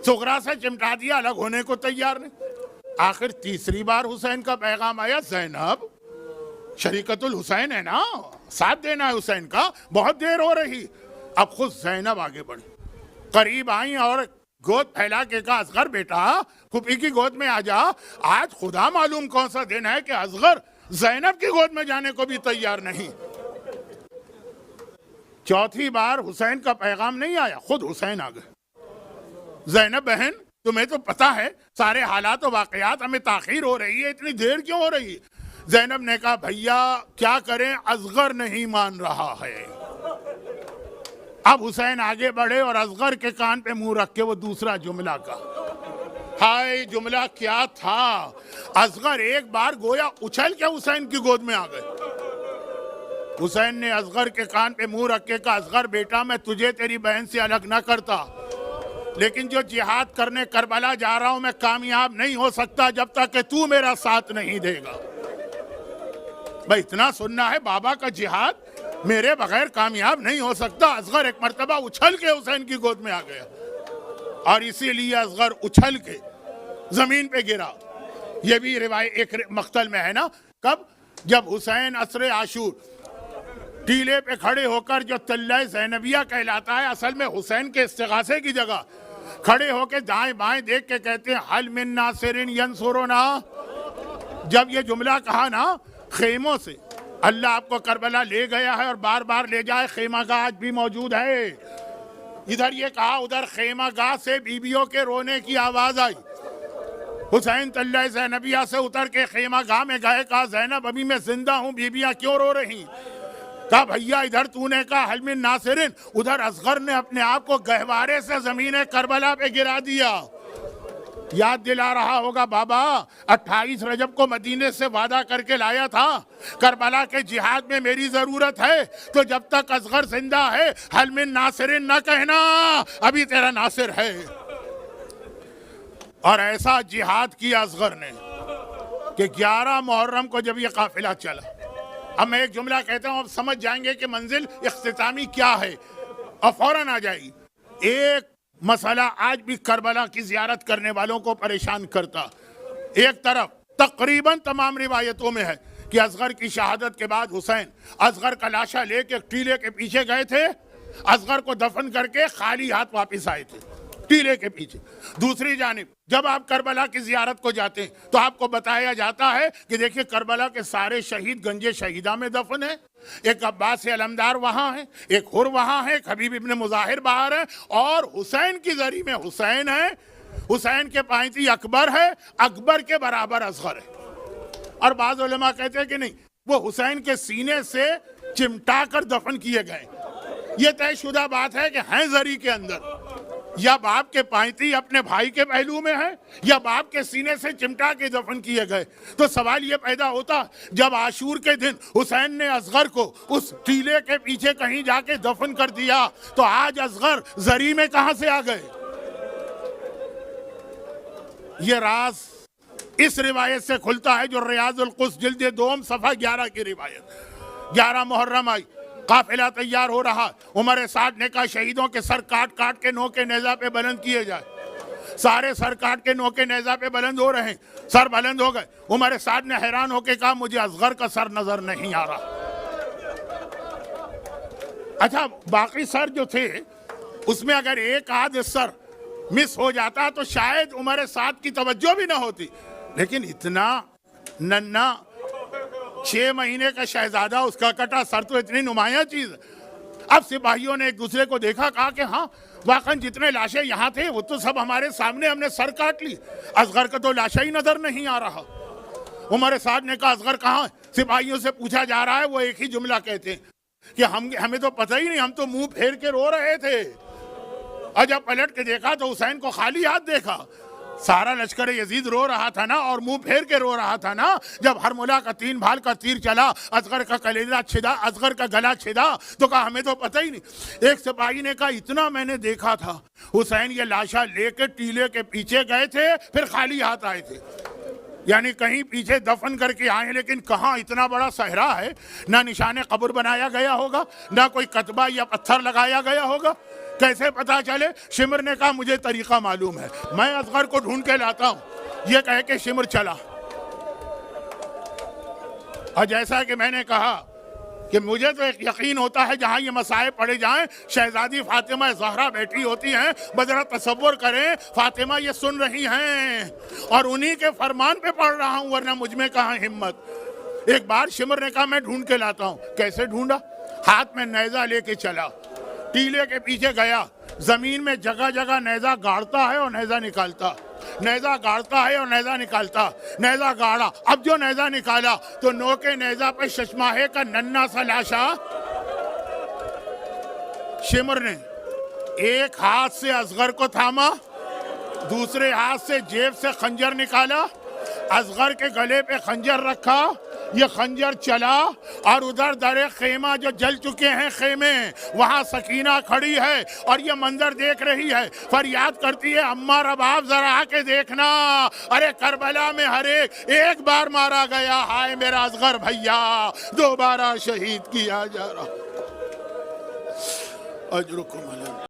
A: صغرا سے چمٹا دیا، الگ ہونے کو تیار نہیں. آخر تیسری بار حسین کا پیغام آیا، زینب شریکت الحسین ہے نا، ساتھ دینا ہے حسین کا، بہت دیر ہو رہی. اب خود زینب آگے بڑھی، قریب آئیں اور گود پھیلا کے کہا، اصغر بیٹا پھوپھی کی گود میں آ جا. آج خدا معلوم کون سا دن ہے کہ اصغر زینب کی گود میں جانے کو بھی تیار نہیں. چوتھی بار حسین کا پیغام نہیں آیا، خود حسین آ گئے. زینب بہن تمہیں تو پتا ہے سارے حالات و واقعات، ہمیں تاخیر ہو رہی ہے، اتنی دیر کیوں ہو رہی ہے؟ زینب نے کہا بھیا کیا کریں، اصغر نہیں مان رہا ہے۔ اب حسین آگے بڑھے اور اصغر کے کان پہ منہ رکھ کے وہ دوسرا جملہ کہا۔ ہائے جملہ کیا تھا، اصغر ایک بار گویا اچھل کے حسین کی گود میں آ گئے۔ حسین نے اصغر کے کان پہ منہ رکھ کے کہا اصغر بیٹا میں تجھے تیری بہن سے الگ نہ کرتا، لیکن جو جہاد کرنے کربلا جا رہا ہوں میں کامیاب نہیں ہو سکتا جب تک کہ تو میرا ساتھ نہیں دے گا۔ بھائی اتنا سننا ہے، بابا کا جہاد میرے بغیر کامیاب نہیں ہو سکتا۔ اصغر ایک مرتبہ اچھل کے حسین کی گود میں آ گیا اور اسی لیے اصغر اچھل کے زمین پہ گرا۔ یہ بھی روایت ایک مقتل میں ہے نا، کب؟ جب حسین عصر عاشور ٹیلے پہ کھڑے ہو کر جو تلہ زینبیہ کہلاتا ہے، اصل میں حسین کے استغاثے کی جگہ، کھڑے ہو کے دائیں بائیں دیکھ کے کہتے ہیں حل من ناصر ینصرنا۔ جب یہ جملہ کہا نا خیموں سے، اللہ آپ کو کربلا لے گیا ہے اور بار بار لے جائے، خیمہ گاہ آج بھی موجود ہے۔ ادھر یہ کہا، ادھر خیمہ گاہ سے بیویوں کے رونے کی آواز آئی۔ حسین تلہ زینبیہ سے اتر کے خیمہ گاہ میں گئے، کہا زینب ابھی میں زندہ ہوں، بیویاں کیوں رو رہی؟ کہا بھیا ادھر تو نے کہا حل من ناصرین، ادھر اصغر نے اپنے آپ کو گہوارے سے زمین کربلا پہ گرا دیا۔ یاد دلا رہا ہوگا بابا 28 رجب کو مدینے سے وعدہ کر کے لایا تھا کربلا کے جہاد میں میری ضرورت ہے، تو جب تک اصغر زندہ ہے حل من ناصرین نہ کہنا، ابھی تیرا ناصر ہے۔ اور ایسا جہاد کیا اصغر نے کہ 11 محرم کو جب یہ قافلہ چلا، اب میں ایک جملہ کہتا ہوں، اب سمجھ جائیں گے کہ منزل اختتامی کیا ہے اور فوراً آ جائے گی۔ ایک مسئلہ آج بھی کربلا کی زیارت کرنے والوں کو پریشان کرتا، ایک طرف تقریباً تمام روایتوں میں ہے کہ اصغر کی شہادت کے بعد حسین اصغر کا لاشا لے کے ٹیلے کے پیچھے گئے تھے، اصغر کو دفن کر کے خالی ہاتھ واپس آئے تھے ٹیلے کے پیچھے۔ دوسری جانب جب آپ کربلا کی زیارت کو جاتے ہیں تو آپ کو بتایا جاتا ہے کہ دیکھیں کربلا کے سارے شہید گنج شہیدہ میں دفن ہیں، ایک عباس علمدار وہاں ہے، ایک حر وہاں ہے، ایک حبیب ابن مظاہر باہر ہے، اور حسین کی زری میں حسین ہے، حسین کے پائنتی اکبر ہے، اکبر کے برابر اصغر ہے۔ اور بعض علماء کہتے ہیں کہ نہیں، وہ حسین کے سینے سے چمٹا کر دفن کیے گئے۔ یہ طے شدہ بات ہے کہ ہیں زری کے اندر، یا باپ کے پائنتی اپنے بھائی کے پہلو میں ہے، یا باپ کے سینے سے چمٹا کے دفن کیے گئے۔ تو سوال یہ پیدا ہوتا، جب عاشور کے دن حسین نے اصغر کو اس ٹیلے کے پیچھے کہیں جا کے دفن کر دیا، تو آج اصغر زری میں کہاں سے آ گئے؟ یہ راز اس روایت سے کھلتا ہے جو ریاض القدس جلد 2 صفحہ 11 کی روایت۔ 11 محرم آئی، قافلہ تیار ہو رہا، عمر سعد نے کہا شہیدوں کے سر کاٹ کاٹ کے نوکے نیزہ پہ بلند کیے جائے۔ سارے سر کاٹ کے نوکے نیزہ پہ بلند ہو رہے ہیں، سر بلند ہو گئے۔ عمر سعد نے حیران ہو کے کہا مجھے اصغر کا سر نظر نہیں آ رہا۔ اچھا باقی سر جو تھے اس میں اگر ایک آدھ سر مس ہو جاتا تو شاید عمر سعد کی توجہ بھی نہ ہوتی، لیکن اتنا ننھا 6 مہینے کا شہزادہ، اس کا کٹا سر تو اتنی نمایاں چیز ہے۔ اب سپاہیوں نے ایک دوسرے کو دیکھا، کہا کہ ہاں واقعاً جتنے لاشیں یہاں تھے وہ تو سب ہمارے سامنے، ہم نے سر کاٹ لی، اصغر کا تو لاشا ہی نظر نہیں آ رہا۔ عمر سعد نے کہا اصغر کہاں ہے؟ سپاہیوں سے پوچھا جا رہا ہے، وہ ایک ہی جملہ کہتے ہیں کہ ہمیں تو پتہ ہی نہیں، ہم تو منہ پھیر کے رو رہے تھے۔ اور جب پلٹ کے دیکھا تو حسین کو خالی ہاتھ دیکھا۔ سارا لشکر یزید رو رہا تھا نا، اور منہ پھیر کے رو رہا تھا نا۔ جب ہرملا کا 3 بھال کا تیر چلا، اصغر کا کلیجہ چھدا، اصغر کا گلا چھدا، تو کہا ہمیں تو پتہ ہی نہیں۔ ایک سپاہی نے کہا اتنا میں نے دیکھا تھا، حسین یہ لاشا لے کے ٹیلے کے پیچھے گئے تھے، پھر خالی ہاتھ آئے تھے، یعنی کہیں پیچھے دفن کر کے آئے، لیکن کہاں اتنا بڑا صحرا ہے، نہ نشان قبر بنایا گیا ہوگا، نہ کوئی کتبہ یا پتھر لگایا گیا ہوگا، کیسے پتا چلے؟ شمر نے کہا مجھے طریقہ معلوم ہے، میں اصغر کو ڈھونڈ کے لاتا ہوں۔ یہ کہہ کے شمر چلا، اور جیسا کہ میں نے کہا کہ مجھے تو ایک یقین ہوتا ہے جہاں یہ مصائب پڑے جائیں، شہزادی فاطمہ زہرا بیٹھی ہوتی ہیں، بذرا تصور کریں فاطمہ یہ سن رہی ہیں اور انہی کے فرمان پہ پڑھ رہا ہوں، ورنہ مجھ میں کہاں ہمت۔ ایک بار شمر نے کہا میں ڈھونڈ کے لاتا ہوں۔ کیسے ڈھونڈا؟ ہاتھ میں نیزہ لے کے چلا، ٹیلے کے پیچھے گیا، زمین میں جگہ جگہ نیزہ گاڑتا ہے اور نیزہ نکالتا۔ نیزہ گاڑتا ہے اور نیزہ نکالتا. نیزہ گاڑا, اب جو نیزہ نکالا تو نوکے نیزہ پہ ششماہے کا ننھا سا لاشا شمر نے ایک ہاتھ سے اصغر کو تھاما, دوسرے ہاتھ سے جیب سے خنجر نکالا, اصغر کے گلے پہ خنجر رکھا, یہ خنجر چلا اور ادھر درے خیمہ جو جل چکے ہیں خیمے, وہاں سکینہ کھڑی ہے اور یہ منظر دیکھ رہی ہے, فریاد کرتی ہے عمار اب آپ ذرا آ کے دیکھنا, ارے کربلا میں ہر ایک بار مارا گیا, ہائے میرا اصغر بھیا دوبارہ شہید کیا جا رہا. اجرکم علی